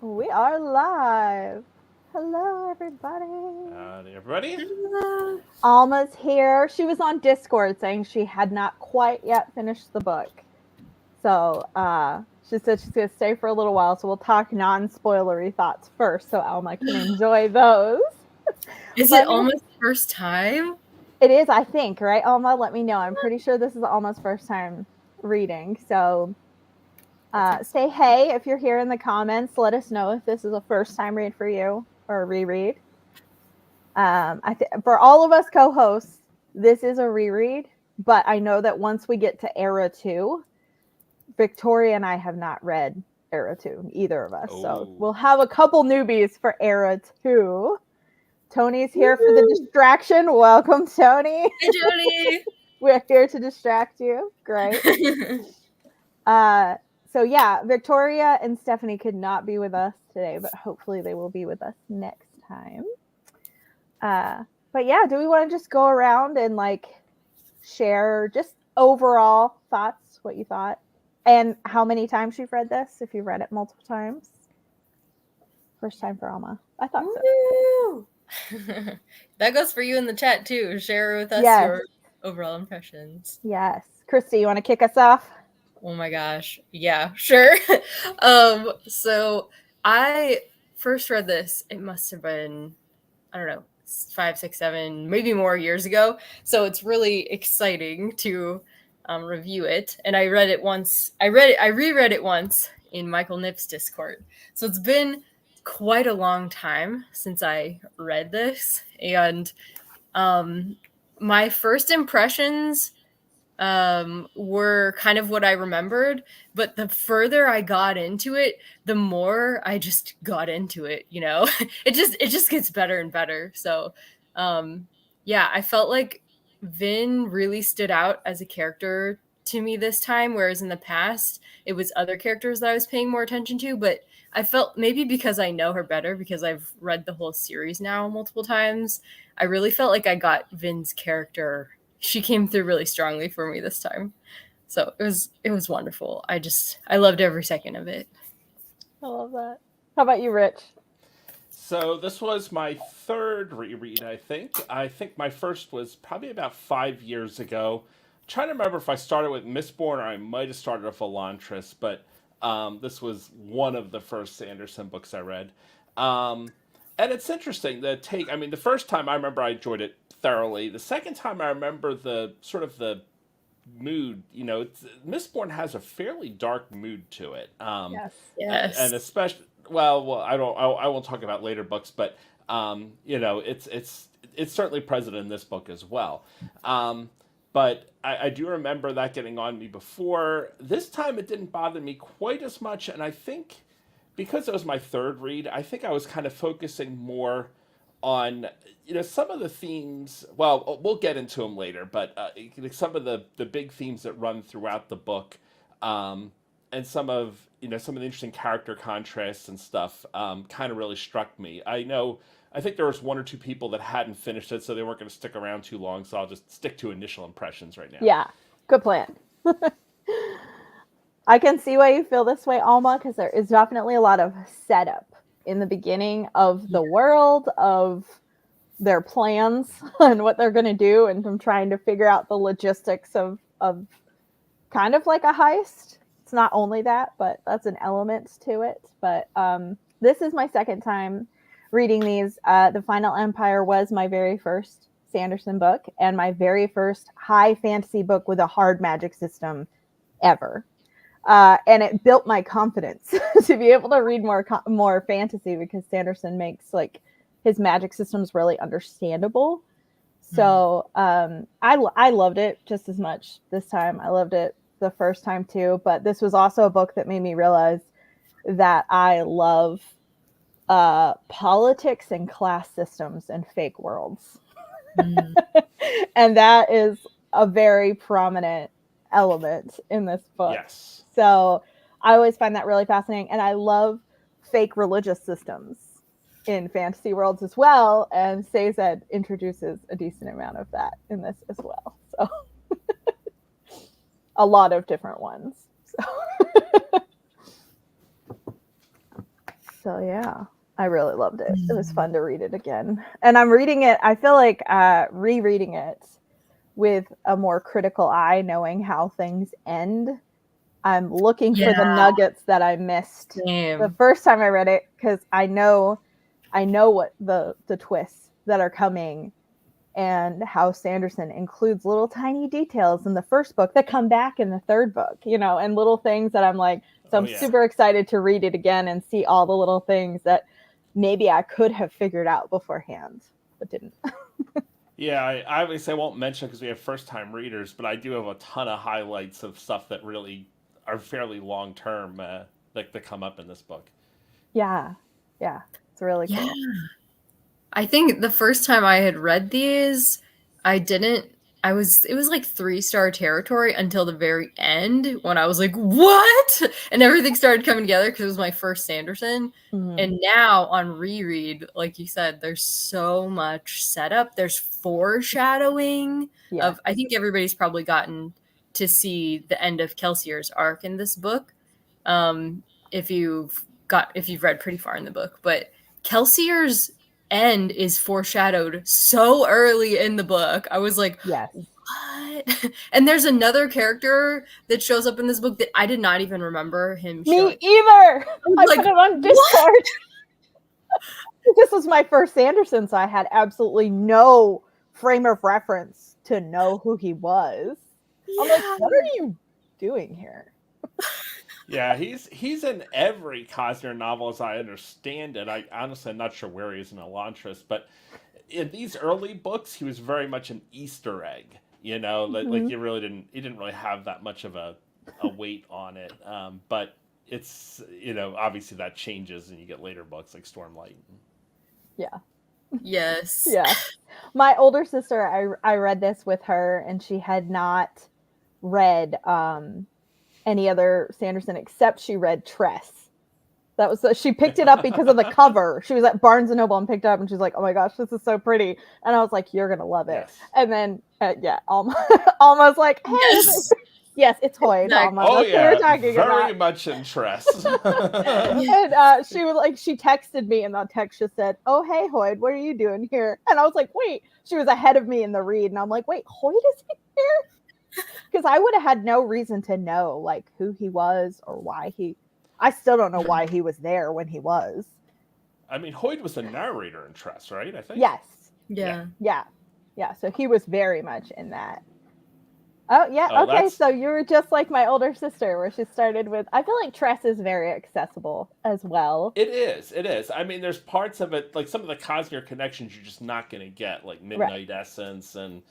We are live. Hello, everybody. Everybody? Alma's here. She was on Discord saying she had not quite yet finished the book. So she said she's going to stay for a little while. So we'll talk non spoilery thoughts first so Alma can enjoy those. Is it Let me. almost first time? It is, I think, right, Alma? Let me know. I'm pretty sure this is Alma's first time reading. So say hey if you're here in the comments. Let us know if this is a first time read for you or a reread. For all of us co-hosts, this is a reread, but I know that once we get to Era 2, Victoria and I have not read Era 2, either of us. So we'll have a couple newbies for Era 2. Tony's here for the distraction. Welcome, Tony. Hey, Jody. We're here to distract you. Great. So yeah, Victoria and Stephanie could not be with us today, but hopefully they will be with us next time. But yeah, do we want to just go around and like share just overall thoughts, what you thought, and how many times you've read this? If you've read it multiple times, first time for Alma. I thought so. That goes for you in the chat too. Share with us your overall impressions. Yes, Christy, you want to kick us off? Oh my gosh, yeah, sure. So I first read this. It must have been, I don't know, 5, 6, 7, maybe more years ago. So it's really exciting to review it. And I read it once. I reread it once in Michael Nipp's Discord. So it's been quite a long time since I read this. And my first impressions were kind of what I remembered, but the further I got into it, the more I just got into it, you know. it just gets better and better. So yeah, I felt like Vin really stood out as a character to me this time, whereas in the past it was other characters that I was paying more attention to. But I felt, maybe because I know her better, because I've read the whole series now multiple times, I really felt like I got Vin's character. She came through really strongly for me this time. So it was wonderful. I loved every second of it. I love that. How about you, Rich? So this was my third reread, I think. I think my first was probably about 5 years ago. I'm trying to remember if I started with Mistborn or I might have started with Elantris, but this was one of the first Sanderson books I read. And it's interesting, the take. I mean, the first time I remember I enjoyed it thoroughly. The second time I remember the sort of the mood. Mistborn has a fairly dark mood to it. Yes. And especially, well, I won't talk about later books, but it's certainly present in this book as well. But I do remember that getting on me before. This time it didn't bother me quite as much, and I think because it was my third read, I think I was kind of focusing more on some of the themes. Well, we'll get into them later, but some of the big themes that run throughout the book, and some of the interesting character contrasts and stuff, kind of really struck me. I think there was one or two people that hadn't finished it, so they weren't going to stick around too long. So I'll just stick to initial impressions right now. Yeah, good plan. I can see why you feel this way, Alma, because there is definitely a lot of setup in the beginning of the world, of their plans and what they're going to do, and from trying to figure out the logistics of kind of like a heist. It's not only that, but that's an element to it. But this is my second time reading these. The Final Empire was my very first Sanderson book and my very first high fantasy book with a hard magic system ever. And it built my confidence to be able to read more fantasy, because Sanderson makes like his magic systems really understandable. So I loved it just as much this time. I loved it the first time too, but this was also a book that made me realize that I love politics and class systems and fake worlds. And that is a very prominent element in this book. Yes. So I always find that really fascinating. And I love fake religious systems in fantasy worlds as well. And Sazed introduces a decent amount of that in this as well. So a lot of different ones. So So yeah, I really loved it. It was fun to read it again. And I'm reading it, I feel like rereading it with a more critical eye, knowing how things end. I'm looking for the nuggets that I missed the first time I read it, because I know what the twists that are coming, and how Sanderson includes little tiny details in the first book that come back in the third book, and little things that I'm like, so I'm super excited to read it again and see all the little things that maybe I could have figured out beforehand, but didn't. Yeah, I obviously won't mention because we have first-time readers, but I do have a ton of highlights of stuff that really are fairly long-term that come up in this book. Yeah, it's really cool. I think the first time I had read these, it was like 3-star territory until the very end, when I was like, what? And everything started coming together because it was my first Sanderson. Mm-hmm. And now on reread, like you said, there's so much setup. There's foreshadowing of, I think everybody's probably gotten to see the end of Kelsier's arc in this book. If you've read pretty far in the book, but Kelsier's end is foreshadowed so early in the book. I was like, what? And there's another character that shows up in this book that I did not even remember him showing. Me either. I put it on Discord. This was my first Sanderson, so I had absolutely no frame of reference to know who he was. I'm like, what are you doing here? Yeah, he's in every Cosner novel, as I understand it. I honestly, I'm not sure where he is in Elantris, but in these early books, he was very much an Easter egg. Like he didn't really have that much of a weight on it. But it's obviously that changes, and you get later books like Stormlight. Yeah. Yes. Yeah. My older sister, I read this with her, and she had not read any other Sanderson except she read Tress. That was she picked it up because of the cover. She was at Barnes and Noble and picked it up, and she's like, "Oh my gosh, this is so pretty!" And I was like, "You're gonna love it." Yes. And then almost like, "Hey, yes, it's Hoyd." Exactly. Oh yeah, very much in Tress. And she was like, she texted me, and the text just said, "Oh hey Hoyd, what are you doing here?" And I was like, "Wait." She was ahead of me in the read, and I'm like, "Wait, Hoyd is here?" Because I would have had no reason to know like who he was or why I still don't know why he was there when he was. I mean, Hoyd was the narrator in Tress, right? I think. Yes. Yeah. So he was very much in that. Oh yeah. Okay. So you were just like my older sister, where she started with. I feel like Tress is very accessible as well. It is. I mean, there's parts of it, like some of the Cosner connections, you're just not going to get, like Midnight Essence and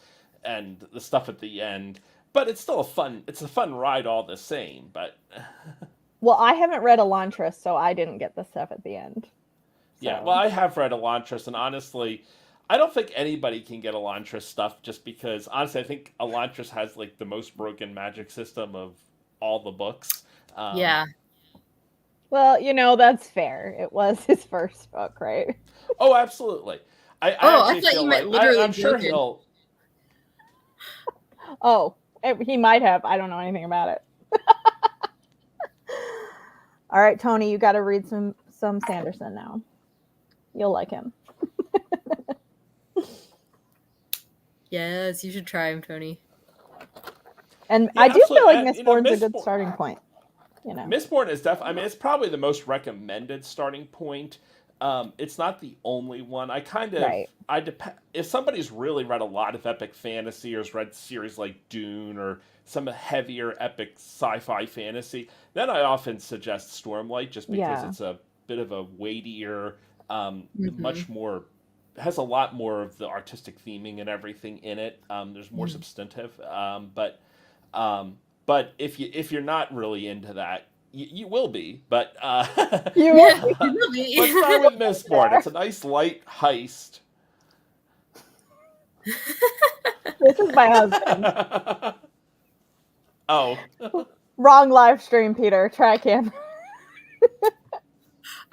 the stuff at the end. But it's still a fun ride all the same. But well, I haven't read Elantris, so I didn't get the stuff at the end. So. Yeah, well, I have read Elantris, and honestly, I don't think anybody can get Elantris stuff, just because honestly, I think Elantris has like the most broken magic system of all the books. Yeah. Well, that's fair. It was his first book, right? Oh, absolutely. I thought you meant literally I'm sure broken. he'll. Oh, he might have. I don't know anything about it. All right, Tony, you got to read some Sanderson now. You'll like him. Yes, you should try him, Tony. And yeah, I do feel like Mistborn's a good starting point. Mistborn is definitely. I mean, it's probably the most recommended starting point. It's not the only one. I kind of if somebody's really read a lot of epic fantasy or has read series like Dune or some heavier epic sci-fi fantasy, then I often suggest Stormlight, just because it's a bit of a weightier, much more, has a lot more of the artistic theming and everything in it. There's more substantive, but if you're not really into that, you will be, but you will be. Let's start with Mistborn. It's a nice light heist. This is my husband. Oh. Wrong live stream, Peter. Track him.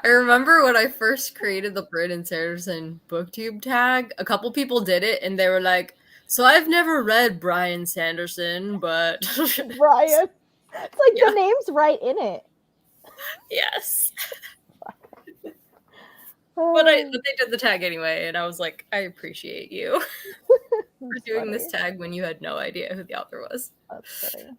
I remember when I first created the Brandon Sanderson booktube tag, a couple people did it, and they were like, "So I've never read Brian Sanderson, but..." Brian. It's like the name's right in it. Yes. But they did the tag anyway, and I was like, I appreciate you for doing this tag when you had no idea who the author was. That's funny.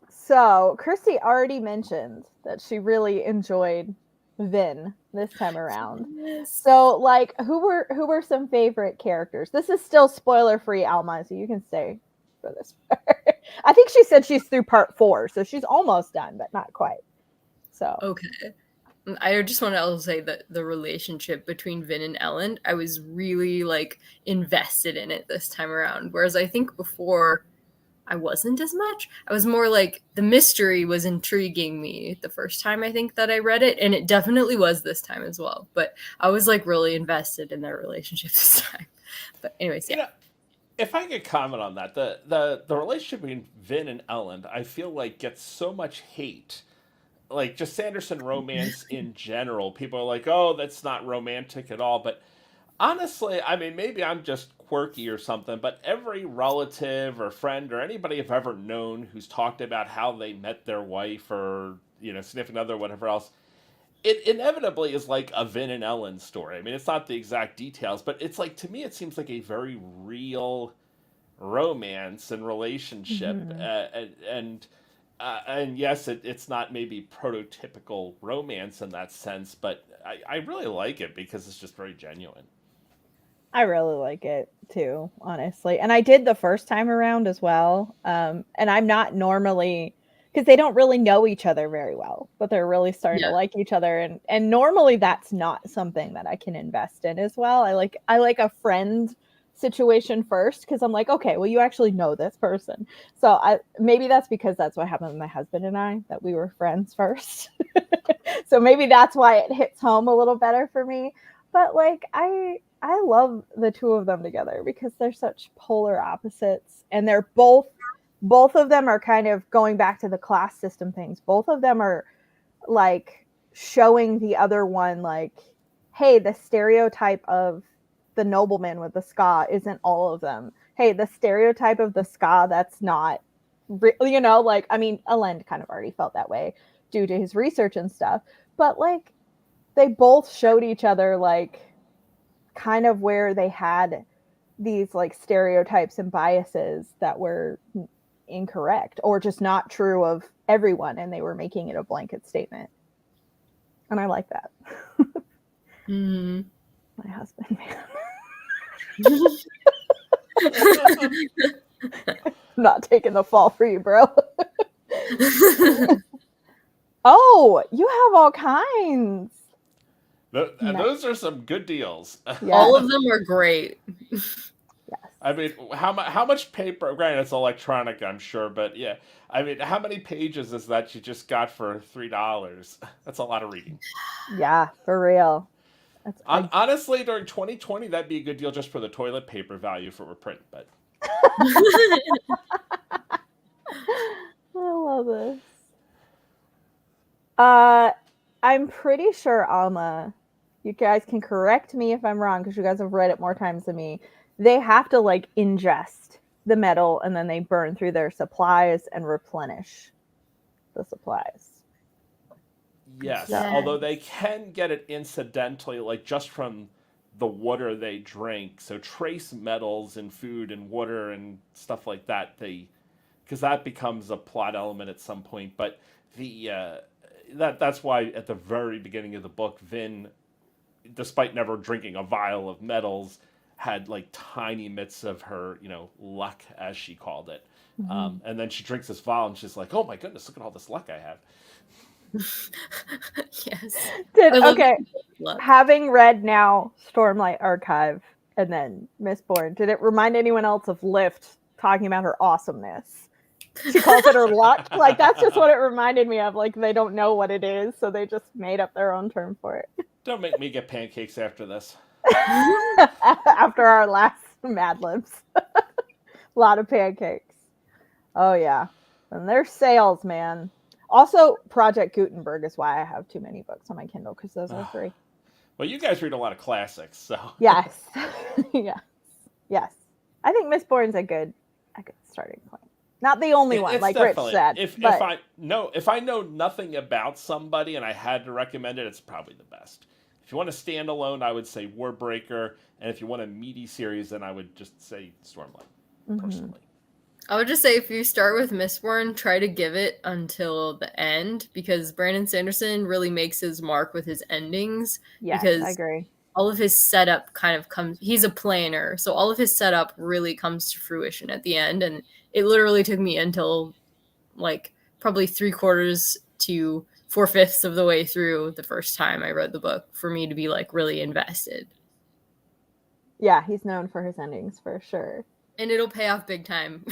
So Christy already mentioned that she really enjoyed Vin this time around. Yes. So, like, who were some favorite characters? This is still spoiler free, Alma, so you can stay for this part. I think she said she's through part 4, so she's almost done, but not quite. So okay. I just want to also say that the relationship between Vin and Ellen, I was really like invested in it this time around. Whereas I think before I wasn't as much. I was more like the mystery was intriguing me the first time I think that I read it, and it definitely was this time as well. But I was like really invested in their relationship this time. But anyways, yeah. You know, if I could comment on that, the relationship between Vin and Ellen, I feel like gets so much hate. Like just Sanderson romance in general, people are like, "Oh, that's not romantic at all." But honestly, I mean, maybe I'm just quirky or something, but every relative or friend or anybody I've ever known who's talked about how they met their wife or, significant other, whatever else, it inevitably is like a Vin and Ellen story. I mean, it's not the exact details, but it's like, to me, it seems like a very real romance and relationship. And yes, it's not maybe prototypical romance in that sense, but I really like it because it's just very genuine. I really like it too, honestly. And I did the first time around as well. And I'm not normally, because they don't really know each other very well, but they're really starting to like each other. And normally that's not something that I can invest in as well. I like a friend situation first, because I'm like, okay, well, you actually know this person. So maybe that's because that's what happened with my husband and I, that we were friends first. So maybe that's why it hits home a little better for me. But like I love the two of them together because they're such polar opposites, and they're both of them are kind of going back to the class system things. Both of them are like showing the other one like, hey, the stereotype of the nobleman with the ska isn't all of them. Hey, the stereotype of the ska that's not like, I mean, Alend kind of already felt that way due to his research and stuff, but like they both showed each other like kind of where they had these like stereotypes and biases that were incorrect or just not true of everyone, and they were making it a blanket statement. And I like that. My husband, man. Not taking the fall for you, bro. Oh, you have all kinds. Those are some good deals. Yes. All of them are great. Yes. I mean, how much paper? Granted, it's electronic, I'm sure, but yeah. I mean, how many pages is that you just got for $3? That's a lot of reading. Yeah, for real. Honestly, during 2020, that'd be a good deal just for the toilet paper value for a print. But I love this. I'm pretty sure, Alma, you guys can correct me if I'm wrong because you guys have read it more times than me. They have to like ingest the metal and then they burn through their supplies and replenish the supplies. yes, although they can get it incidentally, like just from the water they drink. So trace metals in food and water and stuff like that, because that becomes a plot element at some point. But that's why at the very beginning of the book, Vin, despite never drinking a vial of metals, had like tiny bits of her, luck, as she called it. And then she drinks this vial and she's like, oh my goodness, look at all this luck I have. Yes. Okay. Having read now Stormlight Archive and then Mistborn, did it remind anyone else of Lift talking about her awesomeness? She calls it her luck. Like, that's just what it reminded me of. Like, they don't know what it is, so they just made up their own term for it. Don't make me get pancakes after this. After our last Mad Libs. A lot of pancakes. Oh, yeah. And there's sales, man. Also, Project Gutenberg is why I have too many books on my Kindle, because those are free. Well, you guys read a lot of classics, so. Yes. Yes. I think Mistborn's a good starting point. Not the only one, It's like Rich definitely said. if I know nothing about somebody and I had to recommend it, it's probably the best. If you want a standalone, I would say Warbreaker, and if you want a meaty series, then I would just say Stormlight. Personally, I would just say if you start with Mistborn, try to give it until the end, because Brandon Sanderson really makes his mark with his endings. Yes, because I agree. all of his setup kind of comes, he's a planner, so all of his setup really comes to fruition at the end, and it literally took me until like probably 3/4 to 4/5 of the way through the first time I read the book for me to be like really invested. Yeah, he's known for his endings for sure. And it'll pay off big time.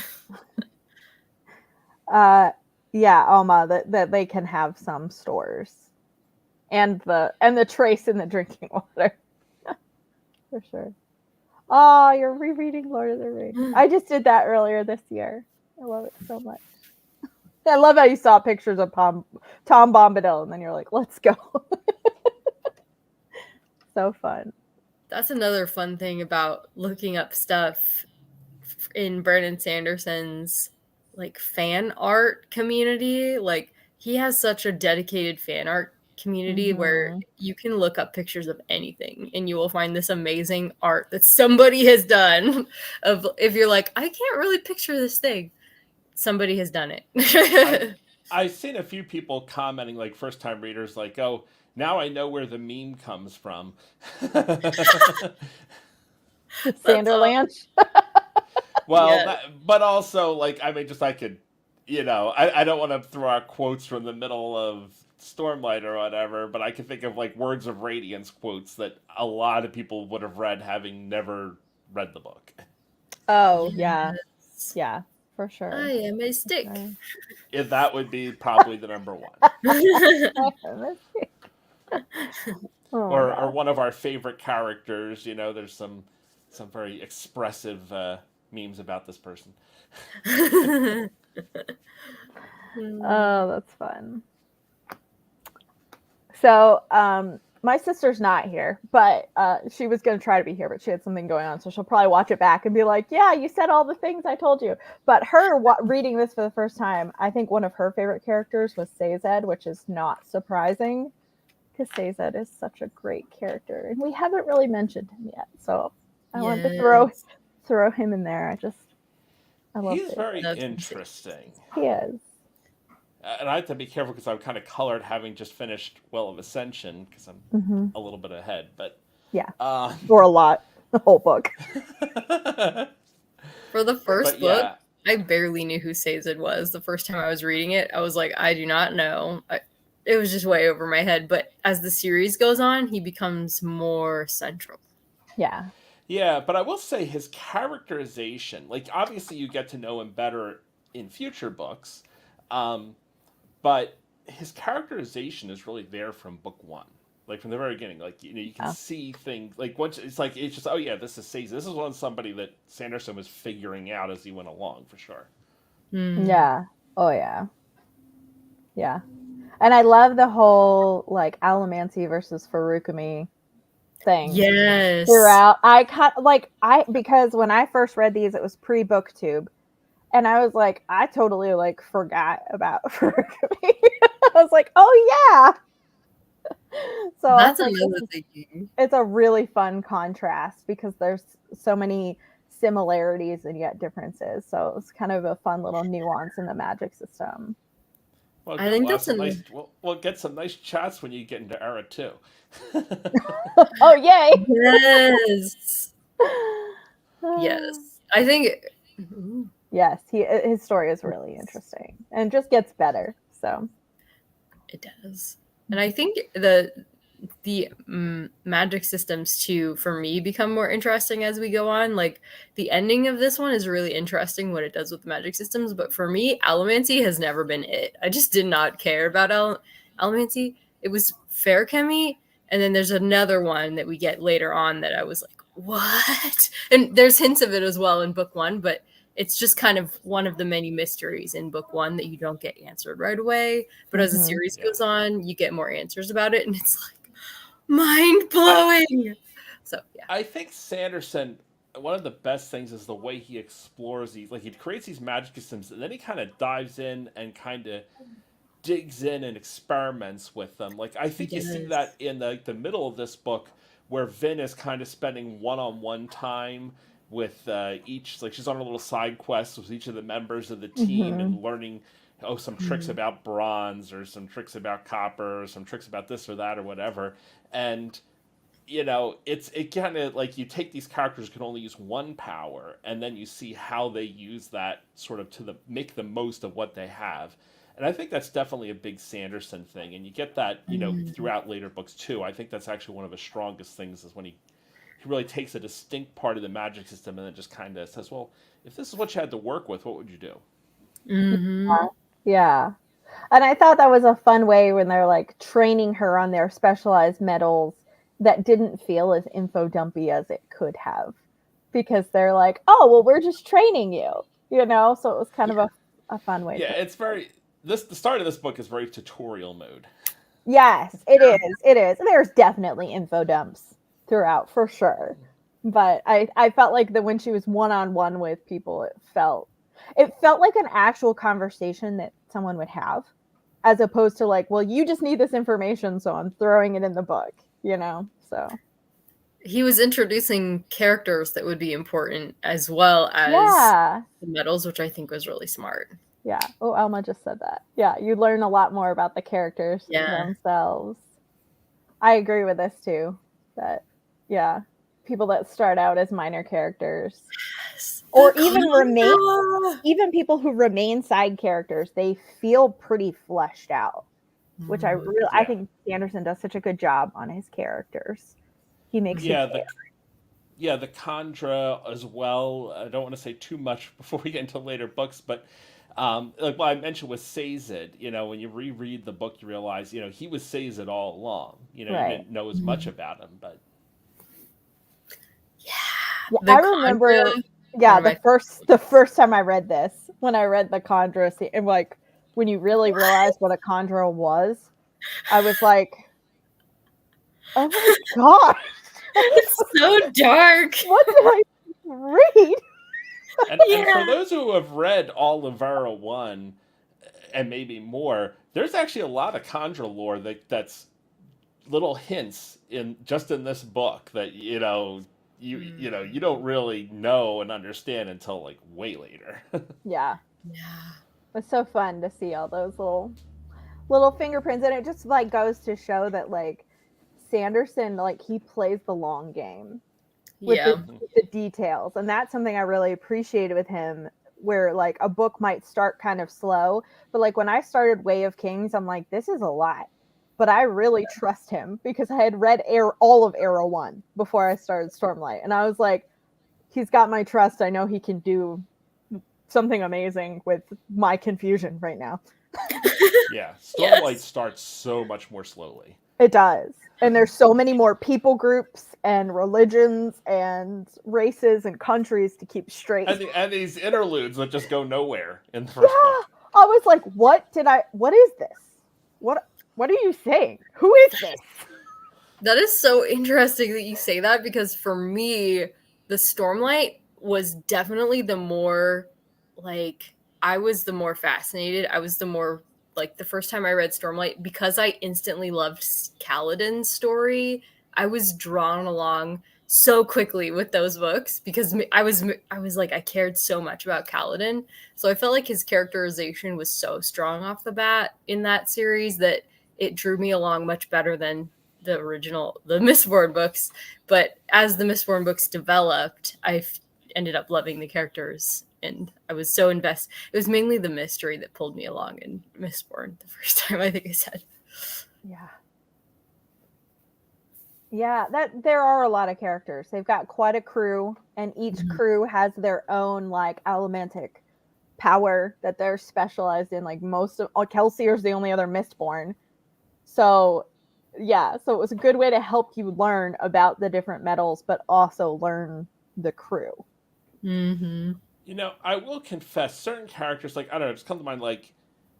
Yeah, Alma, that they can have some stores. And the trace in the drinking water. For sure. Oh, you're rereading Lord of the Rings. I just did that earlier this year. I love it so much. I love how you saw pictures of Tom Bombadil and then you're like, let's go. So fun. That's another fun thing about looking up stuff in Brandon Sanderson's like fan art community. Like he has such a dedicated fan art community where you can look up pictures of anything and you will find this amazing art that somebody has done. Of if you're like, I can't really picture this thing, somebody has done it. I've seen a few people commenting, like first time readers, like, "Oh, now I know where the meme comes from." Sanderlanche. Well, Yeah. but also, like, I mean, just I could, I don't want to throw out quotes from the middle of Stormlight or whatever, but I can think of like Words of Radiance quotes that a lot of people would have read having never read the book. Oh, yeah. Yeah, for sure. I am a stick. If that would be probably the number one. Or one of our favorite characters, there's some very expressive memes about this person. Oh, that's fun. So, my sister's not here, but she was going to try to be here, but she had something going on, so she'll probably watch it back and be like, yeah, you said all the things I told you. But her reading this for the first time, I think one of her favorite characters was Sazed, which is not surprising, because Sazed is such a great character, and we haven't really mentioned him yet, so I wanted to throw him in there. I love He's it. very interesting. He is. And I have to be careful because I'm kind of colored having just finished Well of Ascension because I'm a little bit ahead. But yeah, or a lot, the whole book. For the first book, I barely knew who Sazed was. The first time I was reading it, I was like, I do not know. It was just way over my head. But as the series goes on, he becomes more central. Yeah. Yeah, but I will say his characterization, like obviously you get to know him better in future books. But his characterization is really there from book one, like from the very beginning. Like you can see things like once it's just oh yeah, this is Sazed. This is somebody that Sanderson was figuring out as he went along for sure. Yeah. Oh yeah. Yeah, and I love the whole like Allomancy versus Farukami thing. Yes. Throughout, because when I first read these, it was pre-BookTube. And I was like, I totally like forgot about Farukami. I was like, oh yeah. So that's another thing. It's a really fun contrast because there's so many similarities and yet differences. So it's kind of a fun little nuance in the magic system. Well, I think that's nice. We'll get some nice chats when you get into Era 2. Oh yay! Yes. Yes, I think. Yes, his story is really interesting and just gets better. So it does, and I think the magic systems too, for me, become more interesting as we go on. Like the ending of this one is really interesting, what it does with the magic systems. But for me, Allomancy has never been it. I just did not care about Allomancy. It was fair chemi, and then there's another one that we get later on that I was like, what? And there's hints of it as well in book one, but it's just kind of one of the many mysteries in book one that you don't get answered right away. But as the series goes on, you get more answers about it, and it's like mind blowing. So yeah, I think Sanderson one of the best things is the way he explores these. Like he creates these magic systems, and then he kind of dives in and kind of digs in and experiments with them. Like I He think you see that does. in the middle of this book, where Vin is kind of spending one-on-one time with each. Like she's on a little side quest with each of the members of the team Hmm. and learning some tricks Mhm. about bronze or some tricks about copper or some tricks about this or that or whatever. And it kind of like you take these characters who can only use one power, and then you see how they use that sort of to the make the most of what they have. And I think that's definitely a big Sanderson thing, and you get that Mm. throughout later books too. I think that's actually one of his strongest things is when he really takes a distinct part of the magic system and then just kind of says, well, if this is what you had to work with, what would you do? Mhm. Yeah. And I thought that was a fun way when they're like training her on their specialized metals that didn't feel as info dumpy as it could have. Because they're like, oh, well, we're just training you, So it was kind of Yeah. a fun way Yeah, to. it's very this the start of this book is very tutorial mode. Yes, it is. It is. There's definitely info dumps throughout for sure. But I felt like that when she was one on one with people, it felt like an actual conversation that someone would have, as opposed to like, well, you just need this information, so I'm throwing it in the book. So He was introducing characters that would be important as well as yeah, the medals, which I think was really smart. yeah. Oh, Alma just said that. Yeah, you learn a lot more about the characters Yeah. themselves. I agree with this too. That yeah, people that start out as minor characters, Yes. The or Contra. even people who remain side characters, they feel pretty fleshed out. Which Mhm. I Yeah. think Sanderson does such a good job on his characters. He makes you Yeah, care. the Contra as well. I don't want to say too much before we get into later books, but like what I mentioned with Sazed, when you reread the book, you realize, he was Sazed all along. You Right. didn't know as much Mhm. about him, but Yeah. Yeah, The I Contra, remember. one Yeah, of my the first time I read this, when I read the Condra, and like when you really realize what a Condra was, I was like, oh my god, It's so dark. what did I read? and for Yeah. those who have read all of Vera 1 and maybe more, there's actually a lot of Contra lore that's little hints in this book that you don't really know and understand until like way later. Yeah, Yeah. it's so fun to see all those little fingerprints, and it just like goes to show that like Sanderson, like he plays the long game with Yeah. the details, and that's something I really appreciated with him, where like a book might start kind of slow, but like when I started Way of Kings, I'm like, this is a lot, but I really trust him because I had read all of Arrow 1 before I started Stormlight, and I was like, he's got my trust. I know he can do something amazing with my confusion right now. Yeah, Stormlight Yes. starts so much more slowly. It does. And there's so many more people groups and religions and races and countries to keep straight. And these interludes that just go nowhere in the Yeah. first book. I was like, what is this? What are you saying? Who is this? That is so interesting that you say that because for me, the Stormlight was definitely the more like I was the more fascinated. I was the more like the first time I read Stormlight because I instantly loved Kaladin's story. I was drawn along so quickly with those books because I was like I cared so much about Kaladin. So I felt like his characterization was so strong off the bat in that series that it drew me along much better than the Mistborn books. But as the Mistborn books developed, ended up loving the characters, and I was so invested. It was mainly the mystery that pulled me along in Mistborn the first time. I think I said, Yeah. Yeah, that there are a lot of characters. They've got quite a crew, and each Mhm. crew has their own like elementic power that they're specialized in. Like most of Kelsier's the only other Mistborn. So yeah, so it was a good way to help you learn about the different metals, but also learn the crew. Mm-hmm. I will confess, certain characters, like, I don't know, just come to mind, like,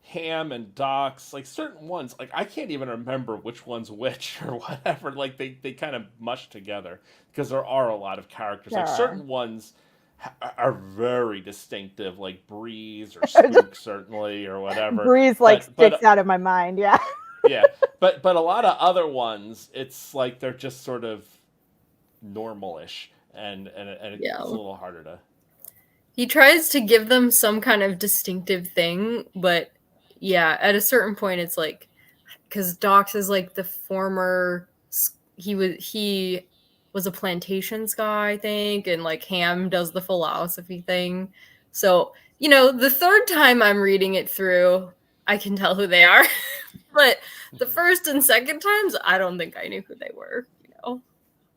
Ham and Doc's, like certain ones, like I can't even remember which one's which or whatever. Like they kind of mush together because there are a lot of characters. There Like are. certain ones are very distinctive, like Breeze or Spook certainly or whatever. Breeze like sticks out of my mind. Yeah. Yeah, but a lot of other ones, it's like they're just sort of normalish, and it's Yeah. a little harder to. He tries to give them some kind of distinctive thing, but yeah, at a certain point, it's like because Dox is like the former. He was a plantations guy, I think, and like Ham does the philosophy thing. So the third time I'm reading it through, I can tell who they are, but the first and second times, I don't think I knew who they were.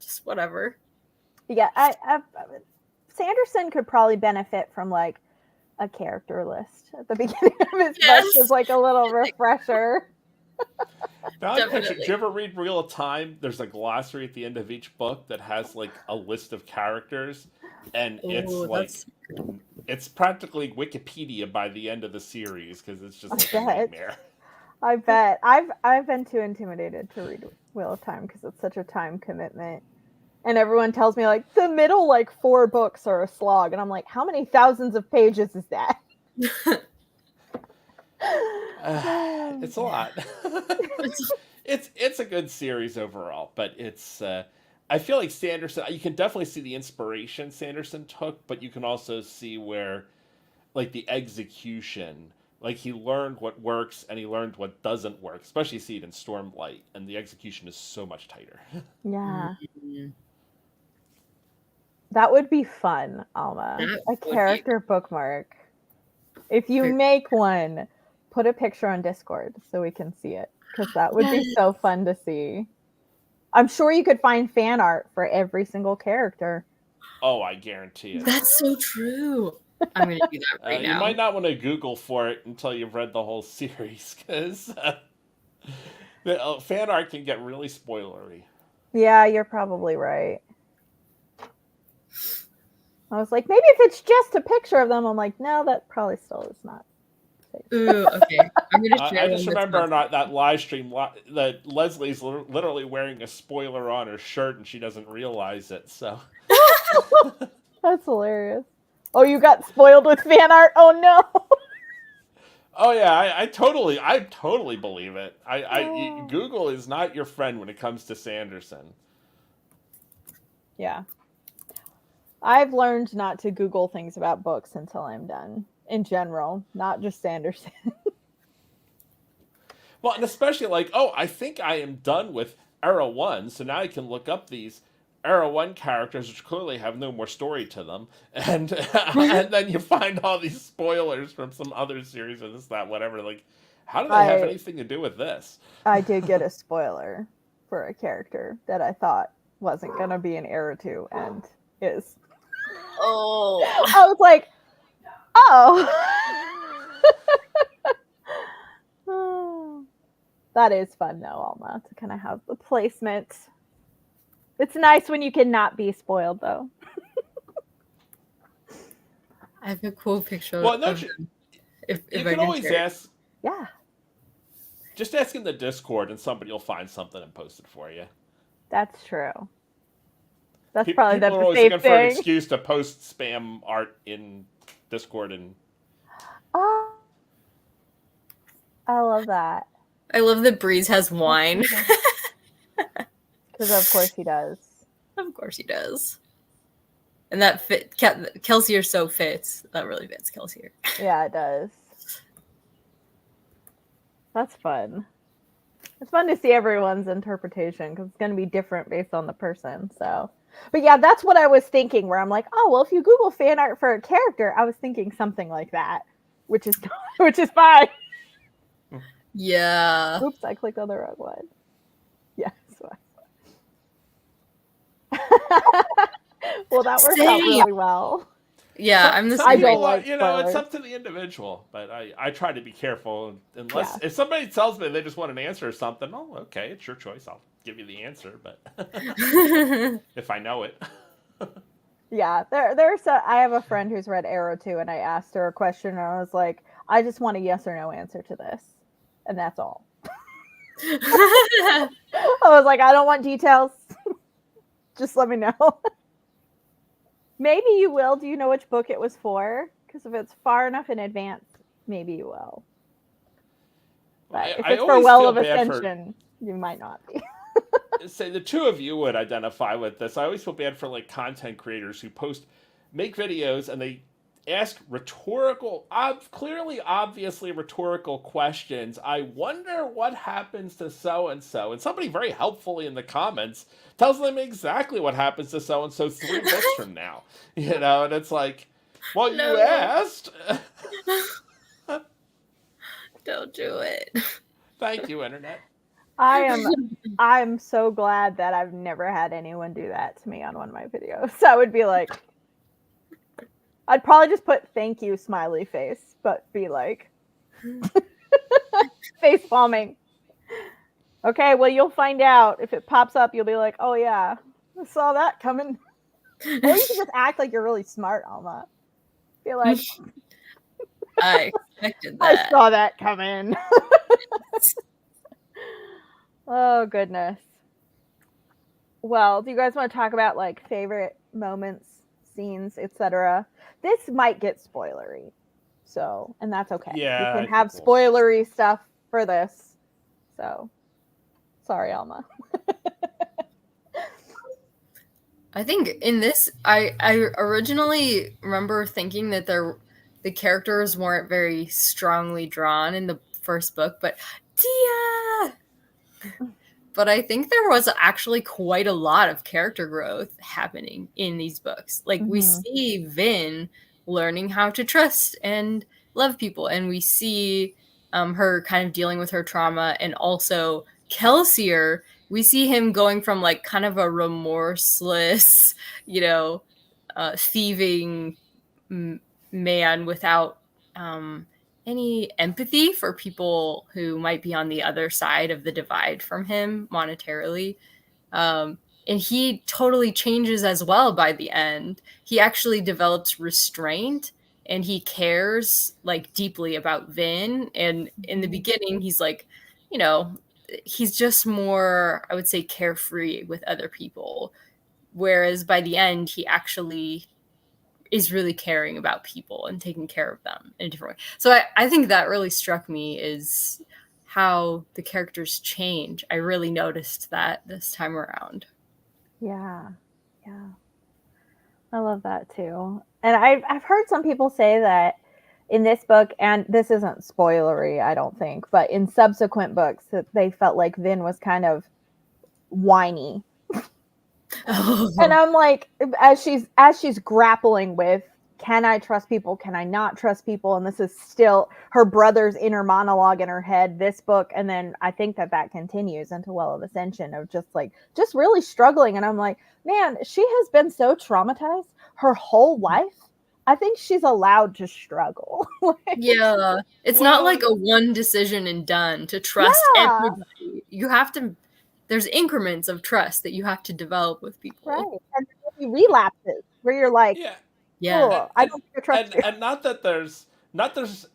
Just whatever. Yeah, Sanderson could probably benefit from like a character list at the beginning of his book, as like a little refresher. Did you ever read Real Time? There's a glossary at the end of each book that has like a list of characters, and it's practically Wikipedia by the end of the series because it's just like a nightmare. I bet. I've been too intimidated to read Wheel of Time because it's such a time commitment. And everyone tells me like the middle like 4 books are a slog, and I'm like, how many thousands of pages is that? It's a lot. It's a good series overall, but it's I feel like Sanderson, you can definitely see the inspiration Sanderson took, but you can also see where like the execution, like he learned what works and he learned what doesn't work, especially see it in Stormlight, and the execution is so much tighter. Yeah. That would be fun, Alma. A character bookmark. If you make one, put a picture on Discord so we can see it, because that would be so fun to see. I'm sure you could find fan art for every single character. Oh, I guarantee it. That's so true. I'm going to do that right now. You might not want to Google for it until you've read the whole series, because fan art can get really spoilery. Yeah, you're probably right. I was like, maybe if it's just a picture of them, I'm like, no, that probably still is not safe. Ooh, okay. I'm gonna share I just remember that live stream that Leslie's literally wearing a spoiler on her shirt and she doesn't realize it. So that's hilarious. Oh, you got spoiled with fan art? Oh no. Oh yeah, I totally believe it. Google is not your friend when it comes to Sanderson. Yeah. I've learned not to Google things about books until I'm done. In general, not just Sanderson. Well, and especially like, oh, I think I am done with Era 1, so now I can look up these Era 1 characters, which clearly have no more story to them, and then you find all these spoilers from some other series or this, that, whatever. Like, how do they have anything to do with this? I did get a spoiler for a character that I thought wasn't going to be in Era 2, and is. Oh. I was like, oh. That is fun, though, Alma, to kind of have the placement. It's nice when you can not be spoiled, though. I have a cool picture. Well, no, you can always ask. Yeah. Just ask in the Discord, and somebody will find something and post it for you. That's true. That's probably people the are always safe looking thing. for an excuse to post spam art in Discord and. Oh, I love that. I love that Breeze has wine. Because of course he does. Of course he does. And that fit. Kelsier so fits. That really fits Kelsier. Yeah, it does. That's fun. It's fun to see everyone's interpretation because it's going to be different based on the person. So, but yeah, that's what I was thinking. Where I'm like, oh well, if you Google fan art for a character, I was thinking something like that, which is fine. Yeah. Oops, I clicked on the wrong one. Yeah. Well, that worked out really well. Yeah, I'm the same. I don't like spoilers. It's up to the individual, but I try to be careful. Unless if somebody tells me they just want an answer or something, oh, okay, it's your choice. I'll give you the answer, but if I know it. Yeah, I have a friend who's read Arrow 2, and I asked her a question, and I was like, I just want a yes or no answer to this. And that's all. I I was like, I don't want details. Just let me know. Maybe you will. Do you know which book it was for? Because if it's far enough in advance, maybe you will. But if I it's for always Well feel of bad Ascension, you might not be. say the two of you would identify with this. I always feel bad for like content creators who make videos and they ask rhetorical, clearly, obviously rhetorical questions. I wonder what happens to so and so, and somebody very helpfully in the comments tells them exactly what happens to so and so 3 books from now. And it's like, well, you No. asked. Don't do it. Thank you, internet. I'm so glad that I've never had anyone do that to me on one of my videos. So I would be like, I'd probably just put thank you smiley face, but be like face palming. Okay, well you'll find out. If it pops up, you'll be like, oh yeah, I saw that coming. Or you can just act like you're really smart, Alma. Be like, I expected I that. saw that coming. Oh goodness. Well, do you guys want to talk about like favorite moments, scenes, etc.? This might get spoilery. So, and that's okay. Yeah, We I can have think we'll see. spoilery stuff for this. So, sorry, Alma. I think in this, I originally remember thinking that the characters weren't very strongly drawn in the first book, but Tia. But I think there was actually quite a lot of character growth happening in these books. Like we see Vin learning how to trust and love people, and we see her kind of dealing with her trauma, and also Kelsier. We see him going from like kind of a remorseless, thieving man without any empathy for people who might be on the other side of the divide from him monetarily. And he totally changes as well by the end. He actually develops restraint and he cares like deeply about Vin. And in the beginning, he's like, he's just more, I would say, carefree with other people. Whereas by the end, he actually is really caring about people and taking care of them in a different way. So I think that really struck me is how the characters change. I really noticed that this time around. Yeah. I love that too. And I've heard some people say that in this book, and this isn't spoilery, I don't think, but in subsequent books that they felt like Vin was kind of whiny. And I'm like, as she's grappling with, can I trust people? Can I not trust people? And this is still her brother's inner monologue in her head, this book. And then I think that continues into Well of Ascension of just really struggling. And I'm like, man, she has been so traumatized her whole life. I think she's allowed to struggle. Yeah. It's not like a one decision and done to trust everybody. You have to, there's increments of trust that you have to develop with people. Right. And then you relapses where you're like, yeah. I don't think I trust you. And not that there's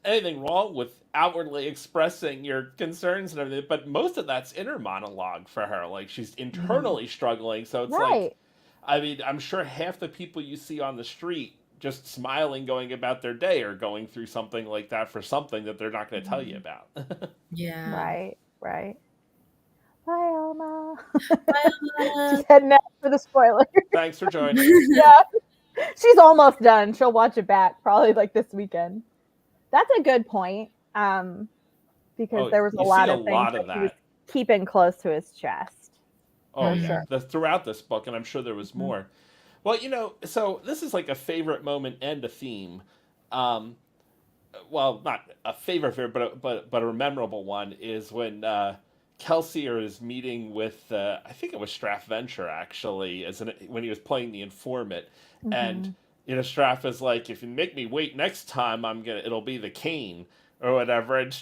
anything wrong with outwardly expressing your concerns and everything, but most of that's inner monologue for her. Like she's internally struggling. So it's like, I mean, I'm sure half the people you see on the street just smiling, going about their day, are going through something like that for something that they're not going to tell you about. Yeah. Right. Bye, Alma. Bye, Alma. She's heading out for the spoiler. Thanks for joining. Yeah. She's almost done. She'll watch it back probably like this weekend. That's a good point. Because there was a lot of things that he was keeping close to his chest. Oh, yeah. Sure. Throughout this book, and I'm sure there was more. Well, so this is like a favorite moment and a theme. Well, not a favorite, but a memorable one is when Kelsier is meeting with, I think it was Straff Venture, actually, when he was playing the informant. And, Straff is like, if you make me wait next time, it'll be the cane or whatever. And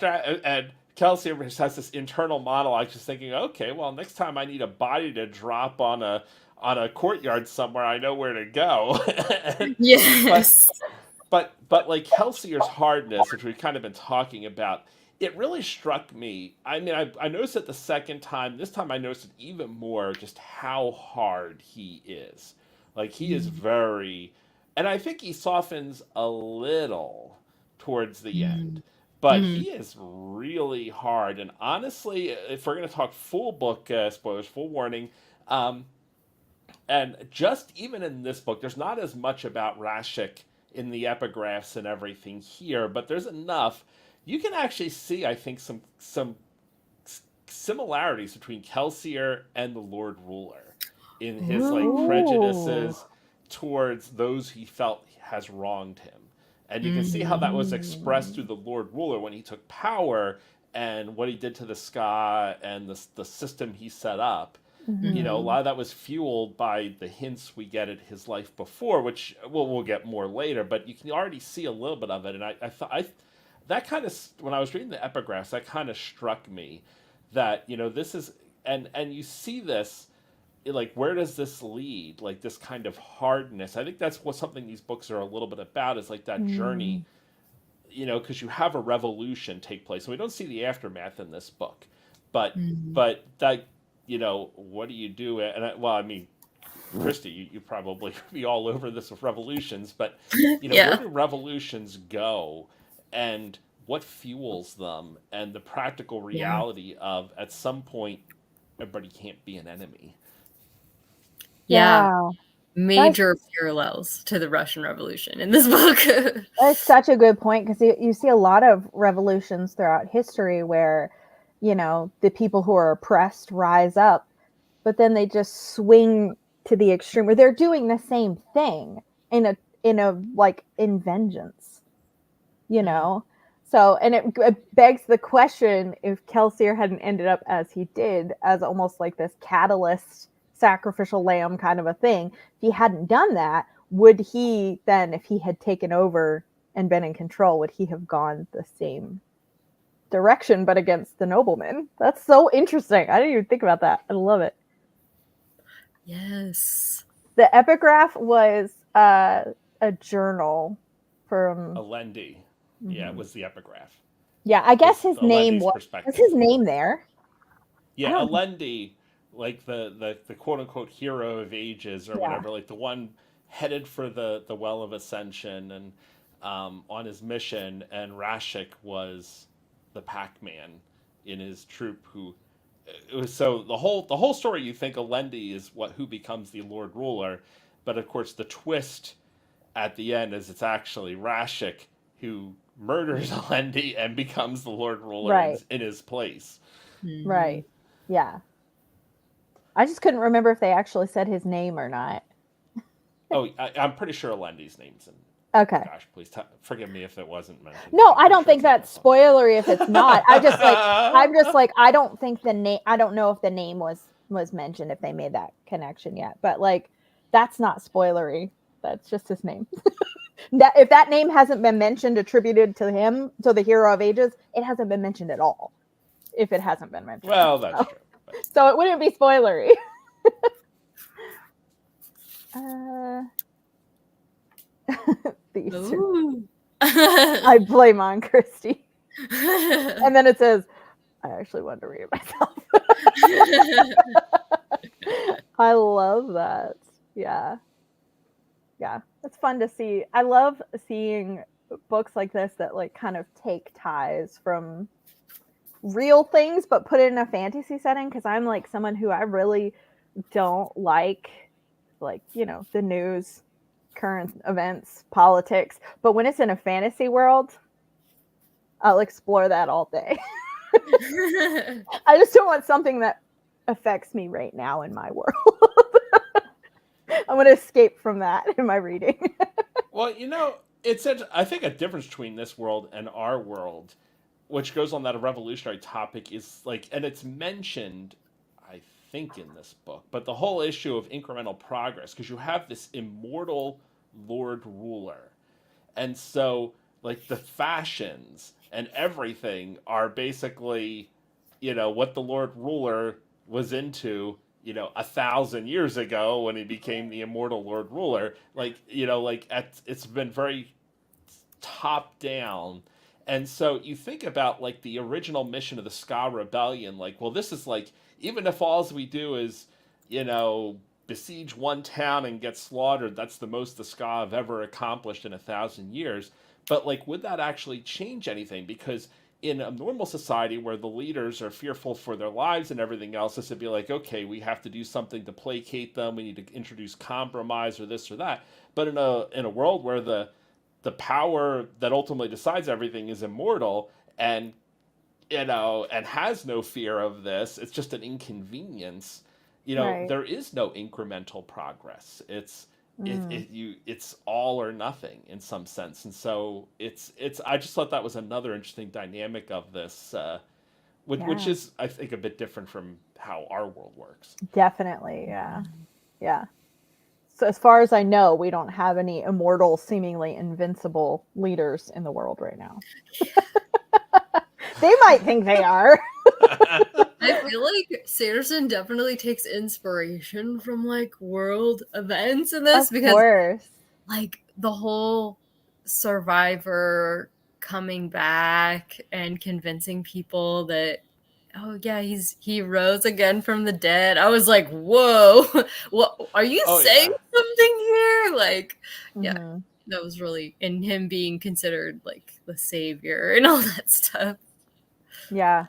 Kelsier has this internal monologue just thinking, okay, well, next time I need a body to drop on a courtyard somewhere, I know where to go. Yes. but like Helsier's hardness, which we've kind of been talking about, it really struck me. I mean, I noticed it the second time. This time I noticed it even more, just how hard he is. Like he is very, and I think he softens a little towards the end, but Mhm. he is really hard. And honestly, if we're going to talk full book spoilers, full warning, um, and just even in this book, there's not as much about Rashik in the epigraphs and everything here, but there's enough. You can actually see, I think, some similarities between Kelsier and the Lord Ruler in his like Ooh. prejudices towards those he felt has wronged him. And you can see how Mhm. that was expressed through Mm. the Lord Ruler when he took power and what he did to the sky and the system he set up. You know, a Mhm. lot of that was fueled by the hints we get at his life before, which we'll get more later. But you can already see a little bit of it, and I thought that kind of when I was reading the epigraphs, that kind of struck me that this is and you see this like where does this lead, like this kind of hardness. I think that's what something these books are a little bit about, is like that journey, Mm. because you have a revolution take place, and we don't see the aftermath in this book, but Mhm. but that what do you do? And well, I mean, Christy, you probably be all over this with revolutions, but where Yeah. do revolutions go, and what fuels them, and the practical Yeah. reality of at some point everybody can't be an enemy. Yeah. Yeah. That's Major parallels to the Russian Revolution in this book. that's such a good point, because you see a lot of revolutions throughout history where, the people who are oppressed rise up, but then they just swing to the extreme where they're doing the same thing in a like in vengeance, you Mhm. know. So, and it begs the question, if Kelsier hadn't ended up as he did, as almost like this catalyst sacrificial lamb kind of a thing, if he hadn't done that, would he then, if he had taken over and been in control, would he have gone the same direction but against the nobleman? That's so interesting. I didn't even think about that. I love it. Yes. The epigraph was a journal from. Alendi, yeah, it Mhm. was the epigraph. Yeah, I guess Was his name Alendi's was perspective. his name there. I Yeah, don't. Alendi, like the quote unquote hero of ages or Yeah. whatever, like the one headed for the well of ascension and on his mission, and Rashik was the Pac-Man in his troop who it was. So the whole story, you think Alendi is who becomes the Lord Ruler, but of course the twist at the end is it's actually Rashik who murders Alendi and becomes the Lord Ruler Right. in his place. Mhm. Right. Yeah. I just couldn't remember if they actually said his name or not. Oh, I'm pretty sure Alendi's name's in. Okay. Gosh, please forgive me if it wasn't mentioned, but No, I'm I pretty don't sure think it's in that's this one. spoilery if it's not. I'm just like I don't think the name. I don't know if the name was mentioned, if they made that connection yet. But like that's not spoilery. That's just his name. That if that name hasn't been mentioned, attributed to him, to the hero of ages, it hasn't been mentioned at all. If it hasn't been mentioned, Well, that's true. But so it wouldn't be spoilery. Uh, the Eastern. Ooh. I blame on Christy, and then it says, "I actually wanted to read it myself." I love that. Yeah, yeah, it's fun to see. I love seeing books like this that like kind of take ties from real things but put it in a fantasy setting, because I'm like someone who I really don't like the news, current events, politics, but when it's in a fantasy world, I'll explore that all day. I just don't want something that affects me right now in my world. I want to escape from that in my reading. well, it's I think a difference between this world and our world, which goes on that revolutionary topic, is like, and it's mentioned, I think, in this book, but the whole issue of incremental progress, because you have this immortal Lord Ruler. And so, like, the fashions and everything are basically, what the Lord Ruler was into, 1,000 years ago when he became the immortal Lord Ruler. Like, it's been very top down. And so you think about like the original mission of the Ska Rebellion, like, well, this is like, even if all we do is, besiege one town and get slaughtered, that's the most the Ska have ever accomplished in 1,000 years. But like, would that actually change anything? Because in a normal society where the leaders are fearful for their lives and everything else, this would be like, okay, we have to do something to placate them. We need to introduce compromise or this or that. But in a world where the power that ultimately decides everything is immortal and and has no fear of this, it's just an inconvenience. Right. There is no incremental progress. It's Mm. it's all or nothing in some sense. And so it's I just thought that was another interesting dynamic of this, which Yeah, is, I think, a bit different from how our world works. definitely. Yeah. Yeah. So as far as I know, we don't have any immortal, seemingly invincible leaders in the world right now. They might think they are. I feel like Sanderson definitely takes inspiration from like world events in this Of because course. like the whole survivor coming back and convincing people that oh yeah he rose again from the dead. I was like, whoa, what are you Oh saying yeah. something here? Like, yeah, Hmm. that was really, and him being considered like the savior and all that stuff. Yeah.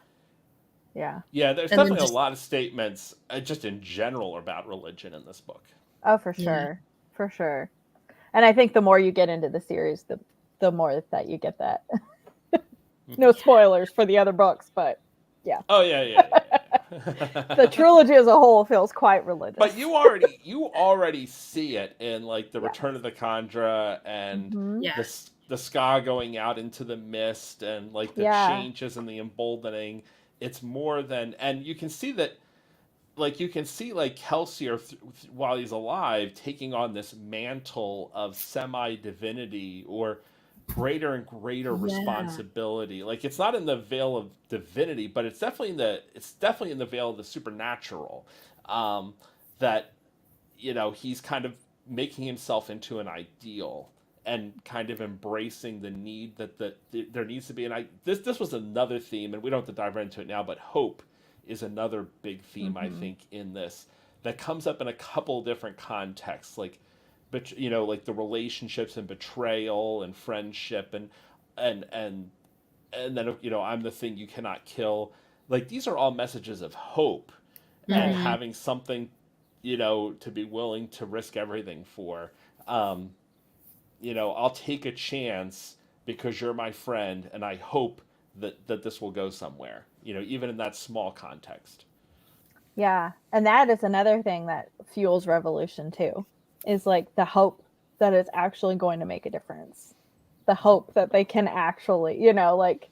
Yeah. Yeah, there's And then definitely a just lot of statements, just in general, about religion in this book. Oh, for yeah. sure. For sure. And I think the more you get into the series, the more that you get that. No spoilers for the other books, but yeah. Oh yeah, yeah, yeah, The yeah. trilogy as a whole feels quite But religious. you already see it in like the Yeah. Return of the Khandra and Hmm. Yeah. the Ska going out into the mist and like the Yeah. changes and the emboldening. It's more than, and you can see that, like you can see like Kelsier while he's alive taking on this mantle of semi divinity or greater and greater Yeah. responsibility. Like it's not in the veil of divinity, but it's definitely in the veil of the supernatural. Um, that he's kind of making himself into an ideal and kind of embracing the need that there needs to be. And this was another theme, and we don't have to dive into it now, but hope is another big theme, I Hmm. think, in this that comes up in a couple different contexts, like but like the relationships and betrayal and friendship and and and then I'm the thing you cannot kill. Like these are all messages of hope and Right. Hmm. having something to be willing to risk everything for. um I'll take a chance because you're my friend and I hope that this will go somewhere, even in that small context. Yeah. And that is another thing that fuels revolution too, is like the hope that it's actually going to make a difference. The hope that they can actually, like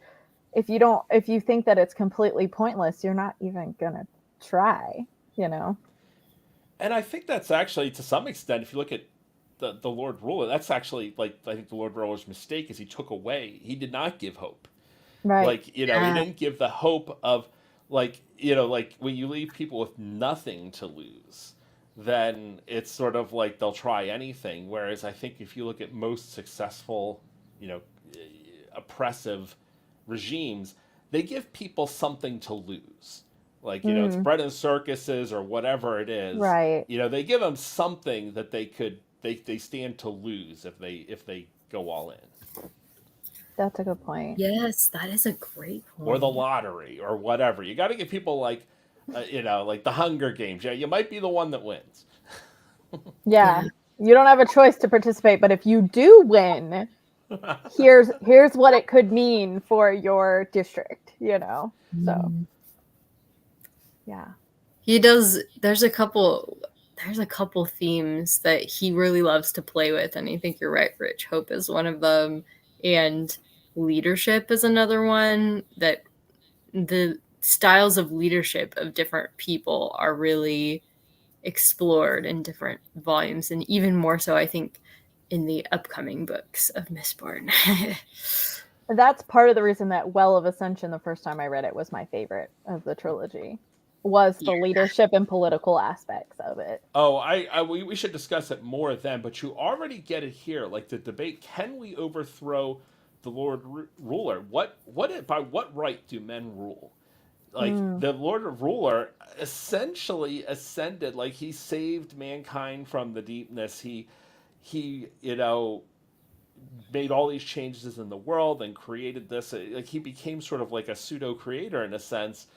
if you think that it's completely pointless, you're not even gonna try, you know. And I think that's actually, to some extent, if you look at the Lord Ruler, that's actually, like, I think the Lord Ruler's mistake is he did not give hope. Right. Like, he Yeah. didn't give the hope of, like, like when you leave people with nothing to lose, then it's sort of like they'll try anything. Whereas I think if you look at most successful, you know, oppressive regimes, they give people something to lose. Like, it's Mm, bread and circuses or whatever it is. right. They give them something that they stand to lose if they go all in, That's a good point. Yes, that is a great or the point. lottery or whatever. You got to give people like, like the Hunger Games. Yeah, you might be the one that wins. Yeah. Yeah. You don't have a choice to participate, but if you do win, here's what it could mean for your district. So, Mm. yeah. He does there's a couple themes that he really loves to play with, and I think you're right, Rich. Hope is one of them, and leadership is another one. That the styles of leadership of different people are really explored in different volumes, and even more so, I think, in the upcoming books of Mistborn. That's part of the reason that Well of Ascension, the first time I read it, was my favorite of the trilogy, was Yeah. the leadership and political aspects of it. Oh, we should discuss it more then, but you already get it here. Like the debate: can we overthrow the Ruler, by what right do men rule? Like Mm. the Lord Ruler essentially ascended, like he saved mankind from the deepness. He made all these changes in the world and created this. Like he became sort of like a pseudo creator in a sense.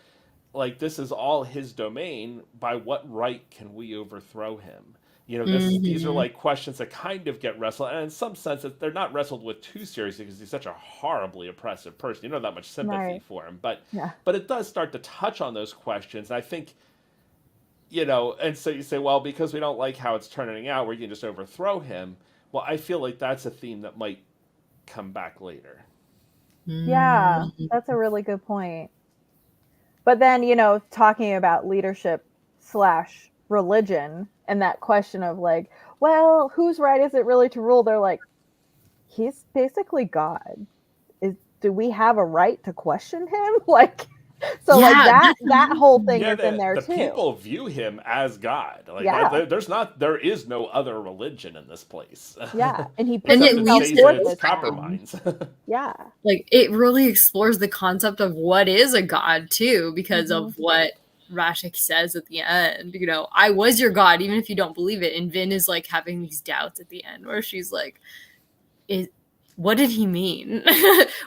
Like this is all his domain. By what right can we overthrow him? These are Mhm. like questions that kind of get wrestled, and in some sense, they're not wrestled with too seriously because he's such a horribly oppressive person. You don't have that much sympathy Right. for him, but Yeah. it does start to touch on those questions. And I think and so you say, well, because we don't like how it's turning out, we can just overthrow him. Well, I feel like that's a theme that might come back later. Yeah, Mhm. that's a really good point. But then, talking about leadership slash religion and that question of like, well, whose right is it really to rule? They're like, he's basically God. Do we have a right to question him? Like, so like Yeah, that that's that whole amazing. thing Yeah, is in there the too. people view him as God. Like Yeah, there is no other religion in this place, yeah. And he puts And except it in himself leads to forth Satan's as copper that. questions. mines. Yeah. Like it really explores the concept of what is a god too, because Hmm. of what Rashik says at the end. I was your god, even if you don't believe it. And Vin is like having these doubts at the end where she's like, what did he mean?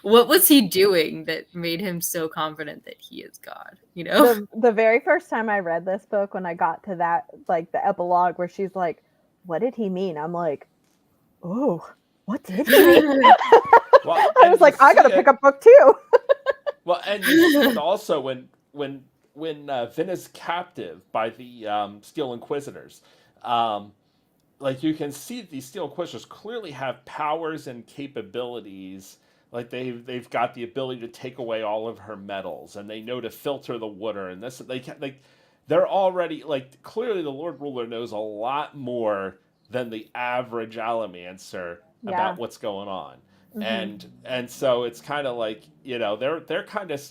What was he doing that made him so confident that he is God? The very first time I read this book, when I got to that, like the epilogue where she's like, what did he mean? I'm like, oh, what did he mean? Well, I was and you like, I see gotta pick it. a book too. Well, and you see it also when Vin is captive by the Steel Inquisitors. Um, like you can see these Steel Inquisitors clearly have powers and capabilities. Like they've got the ability to take away all of her metals, and they know to filter the water. And this they're already like clearly the Lord Ruler knows a lot more than the average Alamancer Yeah. about what's going on. Hmm. And so it's kind of like they're kind of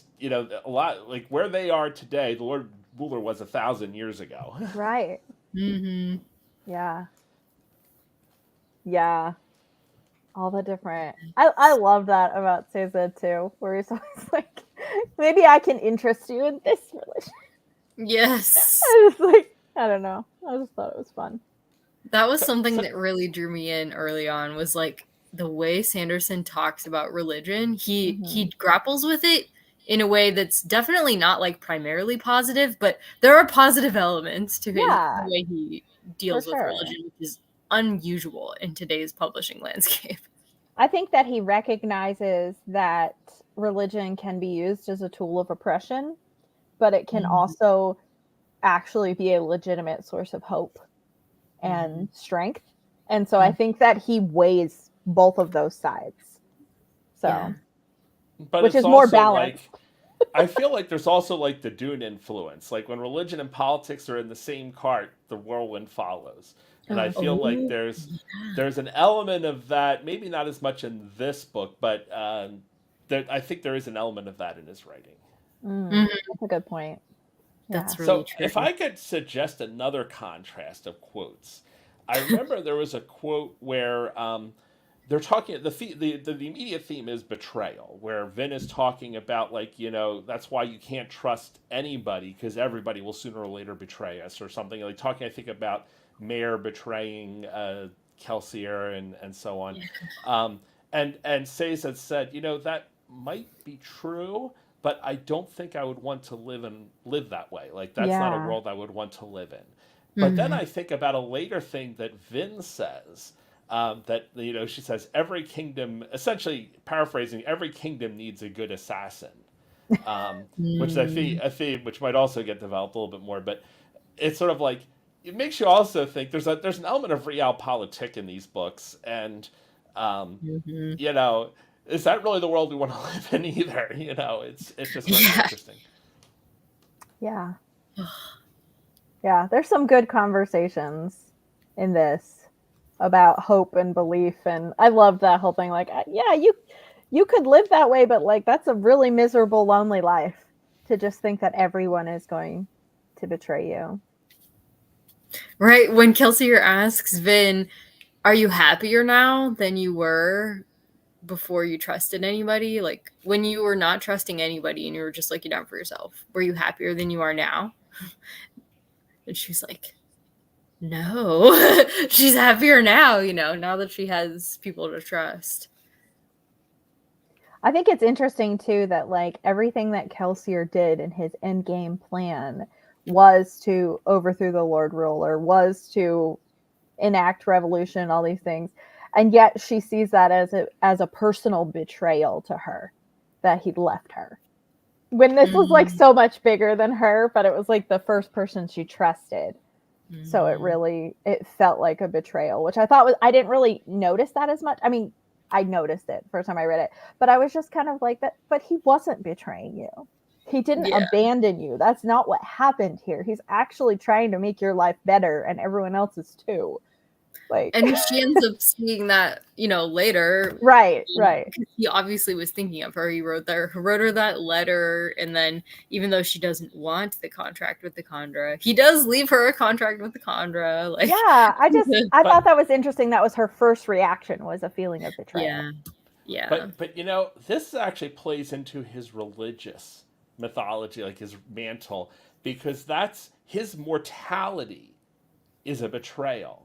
a lot like where they are today. The Lord Ruler was 1,000 years ago. Right. Hmm. Yeah. Yeah. All the different. I love that about Caesar too, where he's always like, maybe I can interest you in this religion. Yes. I was like, I don't know. I just thought it was fun. That was so, something so that really drew me in early on, was like the way Sanderson talks about religion. He Hmm. he grapples with it in a way that's definitely not like primarily positive, but there are positive elements to the Yeah, way he for deals with sure. religion, which is unusual in today's publishing landscape. I think that he recognizes that religion can be used as a tool of oppression, but it can also actually be a legitimate source of hope and strength. And so I think that he weighs both of those sides. Yeah. So, but which it's is more also balanced. like I feel like there's also like the Dune influence. Like when religion and politics are in the same cart, the whirlwind follows. And I Mm. feel like Oh, there's an element of that, maybe not as much in this book, but I think there is an element of that in his writing. Mm. mhm. That's a good point. Yeah. That's really So true. if I could suggest another contrast of quotes, I remember there was a quote where they're talking the immediate theme is betrayal, where Vin is talking about like that's why you can't trust anybody because everybody will sooner or later betray us or something, like talking I think about Mayor betraying Kelsier and so on. Yeah. And Says had said that might be true, but I don't think I would want to live that way. Like that's not a Yeah. world I would want to live in. But then Mhm. I think about a later thing that Vin says, that she says every kingdom, essentially paraphrasing, every kingdom needs a good assassin, which is Mm. a theme which might also get developed a little bit more. But it's sort of like it makes you also think there's an element of realpolitik in these books, and um, Mhm. you know, is that really the world we want to live in either? It's just very Yeah. interesting. Yeah. Yeah. There's some good conversations in this about hope and belief. And I love that whole thing. Like, yeah, you could live that way, but like that's a really miserable, lonely life to just think that everyone is going to betray you. Right. When Kelsier asks Vin, are you happier now than you were before you trusted anybody? Like when you were not trusting anybody and you were just looking out for yourself, were you happier than you are now? And she's like, no. She's happier now, now that she has people to trust. I think it's interesting too that like everything that Kelsier did in his endgame plan was to overthrow the Lord Ruler, was to enact revolution, all these things, and yet she sees that as a personal betrayal to her that he'd left her. When this was like so much bigger than her, but it was like the first person she trusted. So it felt like a betrayal, which I thought I didn't really notice that as much. I mean, I noticed it first time I read it, but I was just kind of like that. But he wasn't betraying you. He didn't abandon you. That's not what happened here. He's actually trying to make your life better and everyone else's too. Like, and she ends up seeing that, later. Right. He obviously was thinking of her. He wrote her that letter, and then even though she doesn't want the contract with the Khandra, he does leave her a contract with the Khandra. Like, yeah, I thought that was interesting. That was her first reaction, was a feeling of betrayal. Yeah. But this actually plays into his religious mythology, like his mantle, because that's his mortality is a betrayal.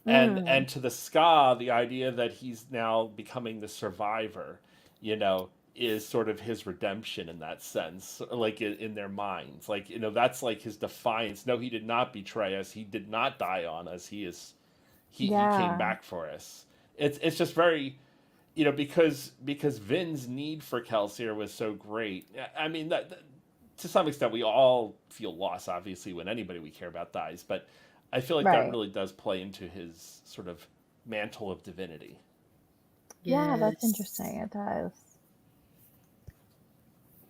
And to the Ska, the idea that he's now becoming the survivor, is sort of his redemption in that sense, like in their minds. Like, that's like his defiance. No, he did not betray us. He did not die on us. He came back for us. It's just very, because Vin's need for Kelsier was so great. I mean, that to some extent, we all feel loss, obviously, when anybody we care about dies, but I feel like that really does play into his sort of mantle of divinity. Yeah, that's interesting. It does.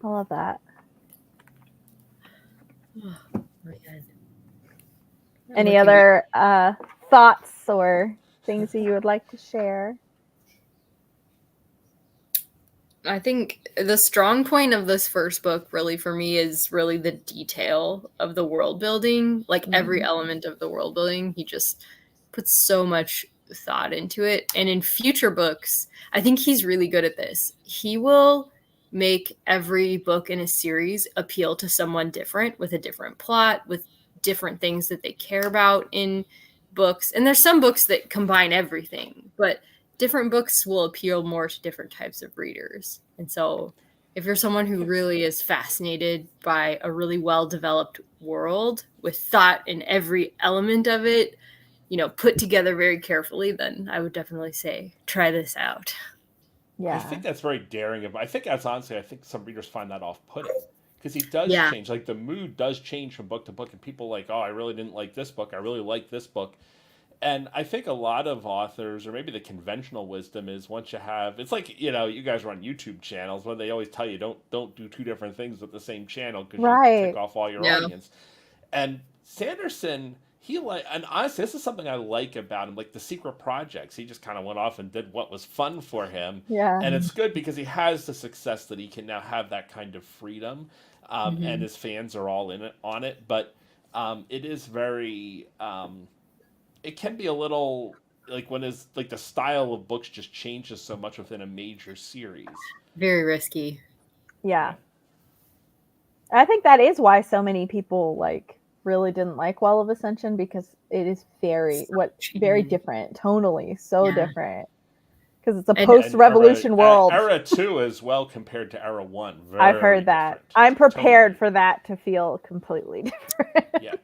I love that. Oh, my God. Any other thoughts or things that you would like to share? I think the strong point of this first book really for me is really the detail of the world building, like every element of the world building. He just puts so much thought into it. And in future books, I think he's really good at this. He will make every book in a series appeal to someone different with a different plot, with different things that they care about in books. And there's some books that combine everything, but different books will appeal more to different types of readers. And so if you're someone who really is fascinated by a really well-developed world with thought in every element of it, put together very carefully, then I would definitely say try this out. Yeah. I think that's very daring of him. I think some readers find that off-putting. Because he does change. Like, the mood does change from book to book, and people are like, oh, I really didn't like this book. I really like this book. And I think a lot of authors, or maybe the conventional wisdom is once you have, it's like, you guys run YouTube channels where they always tell you don't do two different things with the same channel because you tick off all your audience. And Sanderson, and honestly, this is something I like about him, like the secret projects. He just kind of went off and did what was fun for him. Yeah. And it's good because he has the success that he can now have that kind of freedom. And his fans are all on it. But it is very... it can be a little like when the style of books just changes so much within a major series. Very risky. Yeah. I think that is why so many people really didn't like Wall of Ascension, because it is very different tonally, different. Because it's a post-revolution world. Era 2 is well compared to Era 1. I've heard that. Different. I'm prepared for that to feel completely different. Yeah.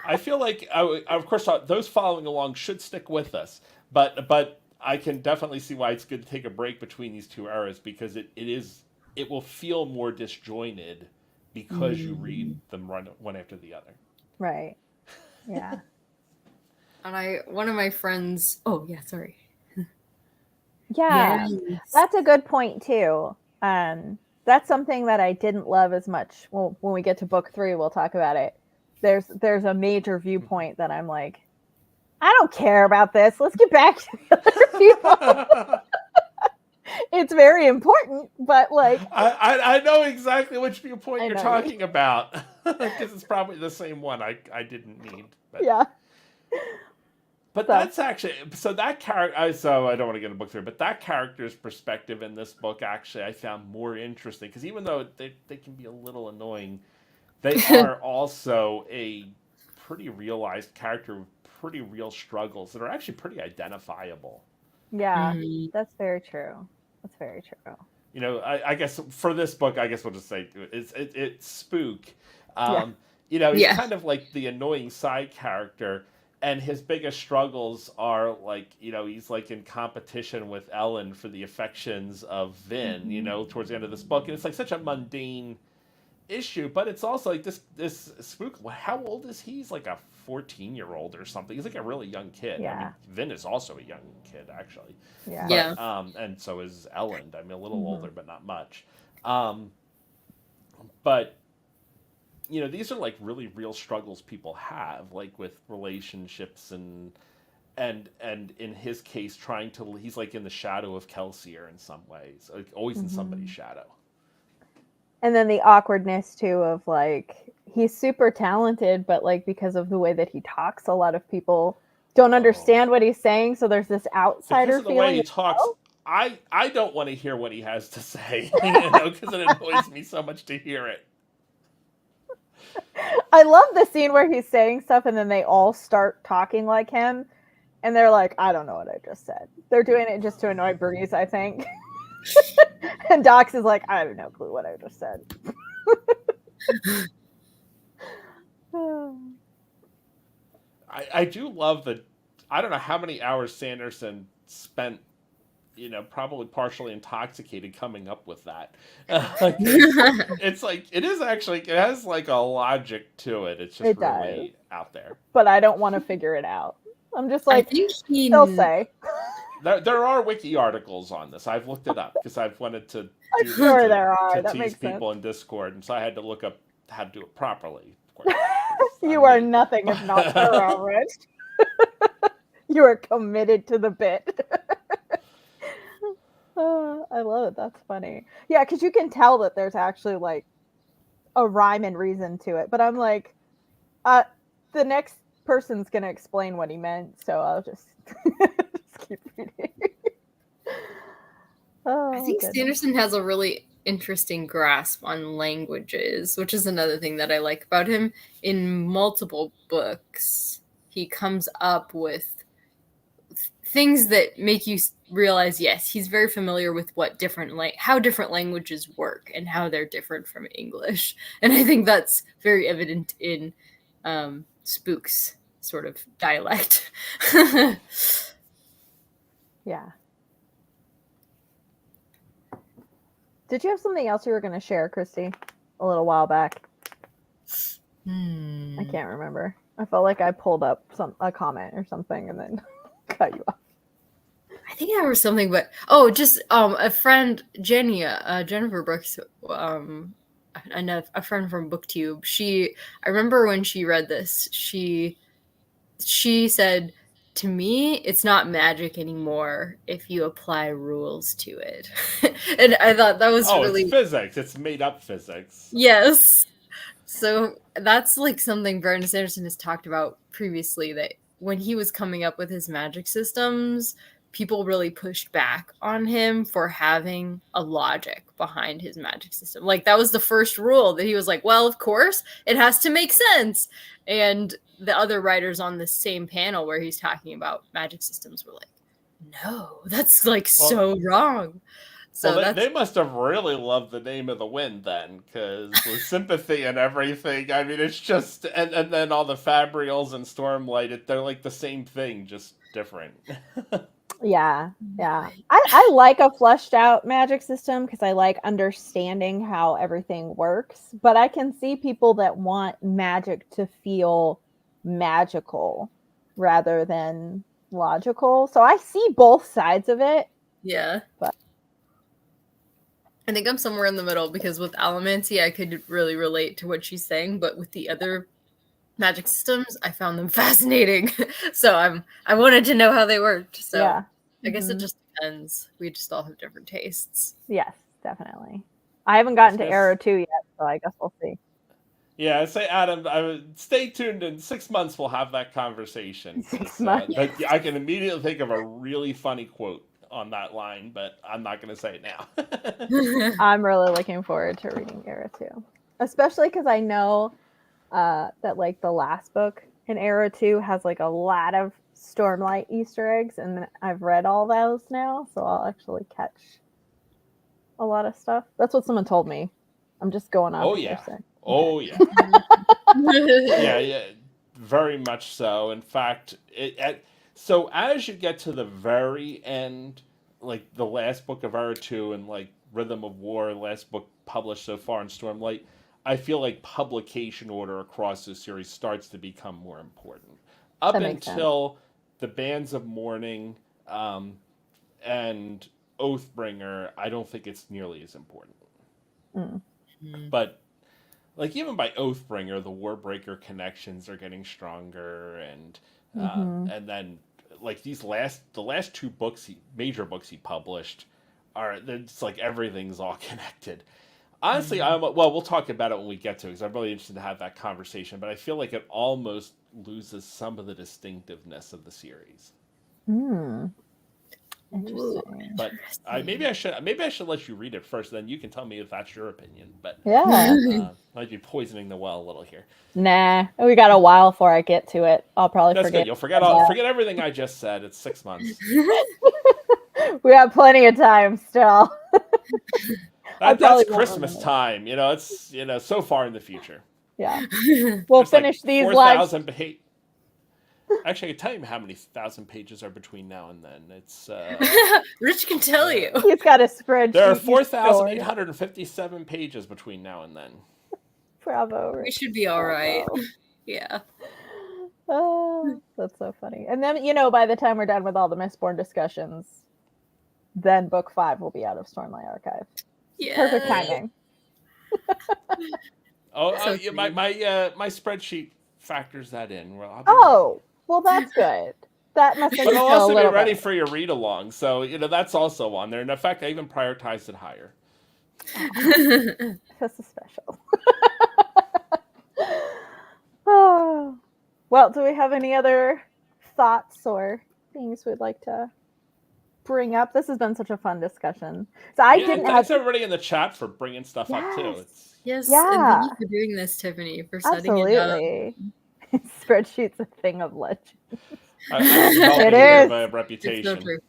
I feel like, of course, those following along should stick with us. But I can definitely see why it's good to take a break between these two eras, because it will feel more disjointed because you read them one after the other. Right. Yeah. And one of my friends... Oh, yeah, sorry. Yeah, that's a good point too. That's something that I didn't love as much. Well, when we get to book 3, we'll talk about it. There's a major viewpoint that I'm like, I don't care about this. Let's get back to the other people. It's very important, but I know exactly which viewpoint you're talking about, because it's probably the same one I didn't need. But. Yeah. But that's actually so that character. So I don't want to get a book through, but that character's perspective in this book actually I found more interesting because even though they can be a little annoying, they are also a pretty realized character with pretty real struggles that are actually pretty identifiable. Yeah, that's very true. That's very true. You know, I guess for this book, I guess we'll just say it's Spook. Yeah. You know, he's kind of like the annoying side character, and his biggest struggles are like, you know, he's like in competition with Ellen for the affections of Vin. You know, towards the end of this book, and it's like such a mundane issue, but it's also like this Spook. How old is he? He's like a 14-year-old or something. He's like a really young kid. Yeah. I mean, Vin is also a young kid, actually. Yeah. But, and so is Ellen. I mean, a little older, but not much. But you know, these are like really real struggles people have, like with relationships and in his case, he's like in the shadow of Kelsier in some ways, like always in somebody's shadow. And then the awkwardness too of like he's super talented, but like because of the way that he talks, a lot of people don't understand what he's saying. So there's this outsider because of the feeling. way he talks, I don't want to hear what he has to say, you know, because it annoys me so much to hear it. I love the scene where he's saying stuff and then they all start talking like him, and they're like, "I don't know what I just said." They're doing it just to annoy Bernice, I think. And Dox is like, "I have no clue what I just said." I do love that. I don't know how many hours Sanderson spent, you know, probably partially intoxicated coming up with that. It's like, it is actually, it has like a logic to it. It's just really out there. But I don't want to figure it out. I'm just like, I think they'll say. There are wiki articles on this. I've looked it up because I've wanted to I'm sure there are. to That tease makes people sense. in Discord, and so I had to look up how to do it properly. Of course, You are nothing if not thorough, Rich. You are committed to the bit. I love it. That's funny. Yeah, because you can tell that there's actually like a rhyme and reason to it. But I'm like, the next person's gonna explain what he meant, so I'll just, just keep reading. I think Sanderson has a really interesting grasp on languages, which is another thing that I like about him. In multiple books, he comes up with things that make you realize, yes, he's very familiar with what how different languages work and how they're different from English. And I think that's very evident in Spook's sort of dialect. Yeah. Did you have something else you were going to share, Christy, a little while back? I can't remember. I felt like I pulled up a comment or something and then cut you off. I think there was something, but just a friend, Jennifer Brooks, and a friend from BookTube. I remember when she read this, she said, to me, it's not magic anymore if you apply rules to it. And I thought that was really... it's physics. It's made up physics. Yes. So that's like something Brandon Sanderson has talked about previously, that when he was coming up with his magic systems, people really pushed back on him for having a logic behind his magic system. Like, that was the first rule that he was like, well, of course, it has to make sense. And the other writers on the same panel where he's talking about magic systems were like, no, that's like so wrong. So they must have really loved the Name of the Wind then, because with sympathy and everything, I mean, it's just, and then all the Fabrials and Stormlight, they're like the same thing, just different. Yeah. I like a fleshed out magic system because I like understanding how everything works, but I can see people that want magic to feel magical rather than logical. So I see both sides of it. Yeah. But I think I'm somewhere in the middle, because with Allomancy, I could really relate to what she's saying, but with the other magic systems, I found them fascinating. So I wanted to know how they worked. So yeah. I guess it just depends. We just all have different tastes. Yes, definitely. I haven't gotten to Arrow 2 yet, so I guess we'll see. Yeah, say Adam, stay tuned. In 6 months, we'll have that conversation. 6 months. But I can immediately think of a really funny quote on that line, but I'm not going to say it now. I'm really looking forward to reading Era 2, especially because I know that like the last book in Era 2 has like a lot of Stormlight Easter eggs, and I've read all those now, so I'll actually catch a lot of stuff. That's what someone told me. I'm just going on. Oh what yeah. they're saying. Oh yeah. Yeah, very much so. In fact, so as you get to the very end, like the last book of Era 2 and like Rhythm of War, last book published so far in Stormlight, I feel like publication order across the series starts to become more important. Up That makes until the Bands of Mourning and Oathbringer, I don't think it's nearly as important. Mm. But like even by Oathbringer, the Warbreaker connections are getting stronger, and and then like the last two books, major books he published, it's like everything's all connected. Honestly, we'll talk about it when we get to it because I'm really interested to have that conversation. But I feel like it almost loses some of the distinctiveness of the series. Interesting. But maybe I should let you read it first, then you can tell me if that's your opinion. But Yeah. might be poisoning the well a little here. Nah, we got a while before I get to it. I'll probably That's forget. good. You'll forget everything I just said. It's 6 months. We have plenty of time still. That's Christmas time. It's so far in the future. Yeah. We'll finish these 4,000 pages. Actually, I can tell you how many thousand pages are between now and then. It's Rich can tell you. He's got a spreadsheet. There are 4,857 pages between now and then. Bravo. Rich. We should be all right. Yeah. Oh, that's so funny. And then, by the time we're done with all the Mistborn discussions, then book 5 will be out of Stormlight Archive. Yeah. Perfect timing. My spreadsheet factors that in. Well, that's good. That must make But you I'll feel a also be little ready better. for your read along. So, that's also on there. And in fact, I even prioritized it higher. This is special. Oh. Well, do we have any other thoughts or things we'd like to bring up? This has been such a fun discussion. So thanks everybody in the chat for bringing stuff up too. Yes, Yeah. and thank you for doing this, Tiffany, for setting it up. Spreadsheet's a thing of legend. It is. My reputation. It's so true.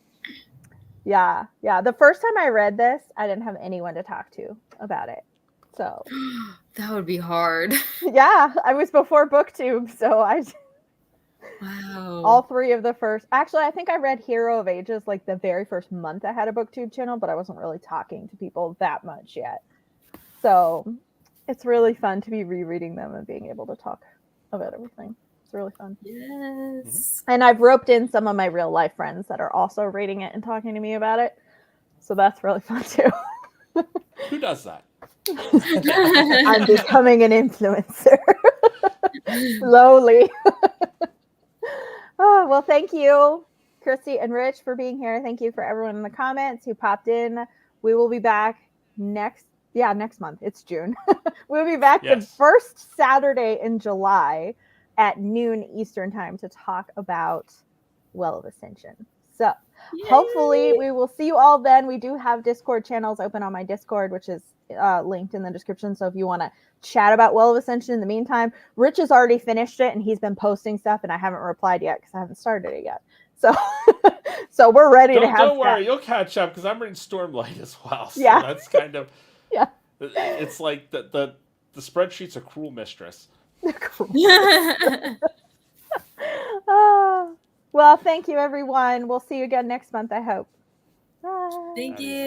Yeah. The first time I read this, I didn't have anyone to talk to about it. So that would be hard. Yeah, I was before BookTube, so Wow. All 3 of the first. Actually, I think I read Hero of Ages like the very first month I had a BookTube channel, but I wasn't really talking to people that much yet. So it's really fun to be rereading them and being able to talk about everything. It's really fun. Yes. And I've roped in some of my real life friends that are also reading it and talking to me about it. So that's really fun too. Who does that? I'm becoming an influencer. Slowly. Oh, well, thank you, Christy and Rich, for being here. Thank you for everyone in the comments who popped in. We will be back next month. It's June. We'll be back the first Saturday in July at noon Eastern time to talk about Well of Ascension. So hopefully we will see you all then. We do have Discord channels open on my Discord, which is linked in the description. So if you want to chat about Well of Ascension in the meantime, Rich has already finished it and he's been posting stuff and I haven't replied yet because I haven't started it yet. So we're ready to have. Don't worry, you'll catch up because I'm reading Stormlight as well. So that's kind of It's like the spreadsheet's a cruel mistress. Well, thank you, everyone. We'll see you again next month, I hope. Bye. Thank you.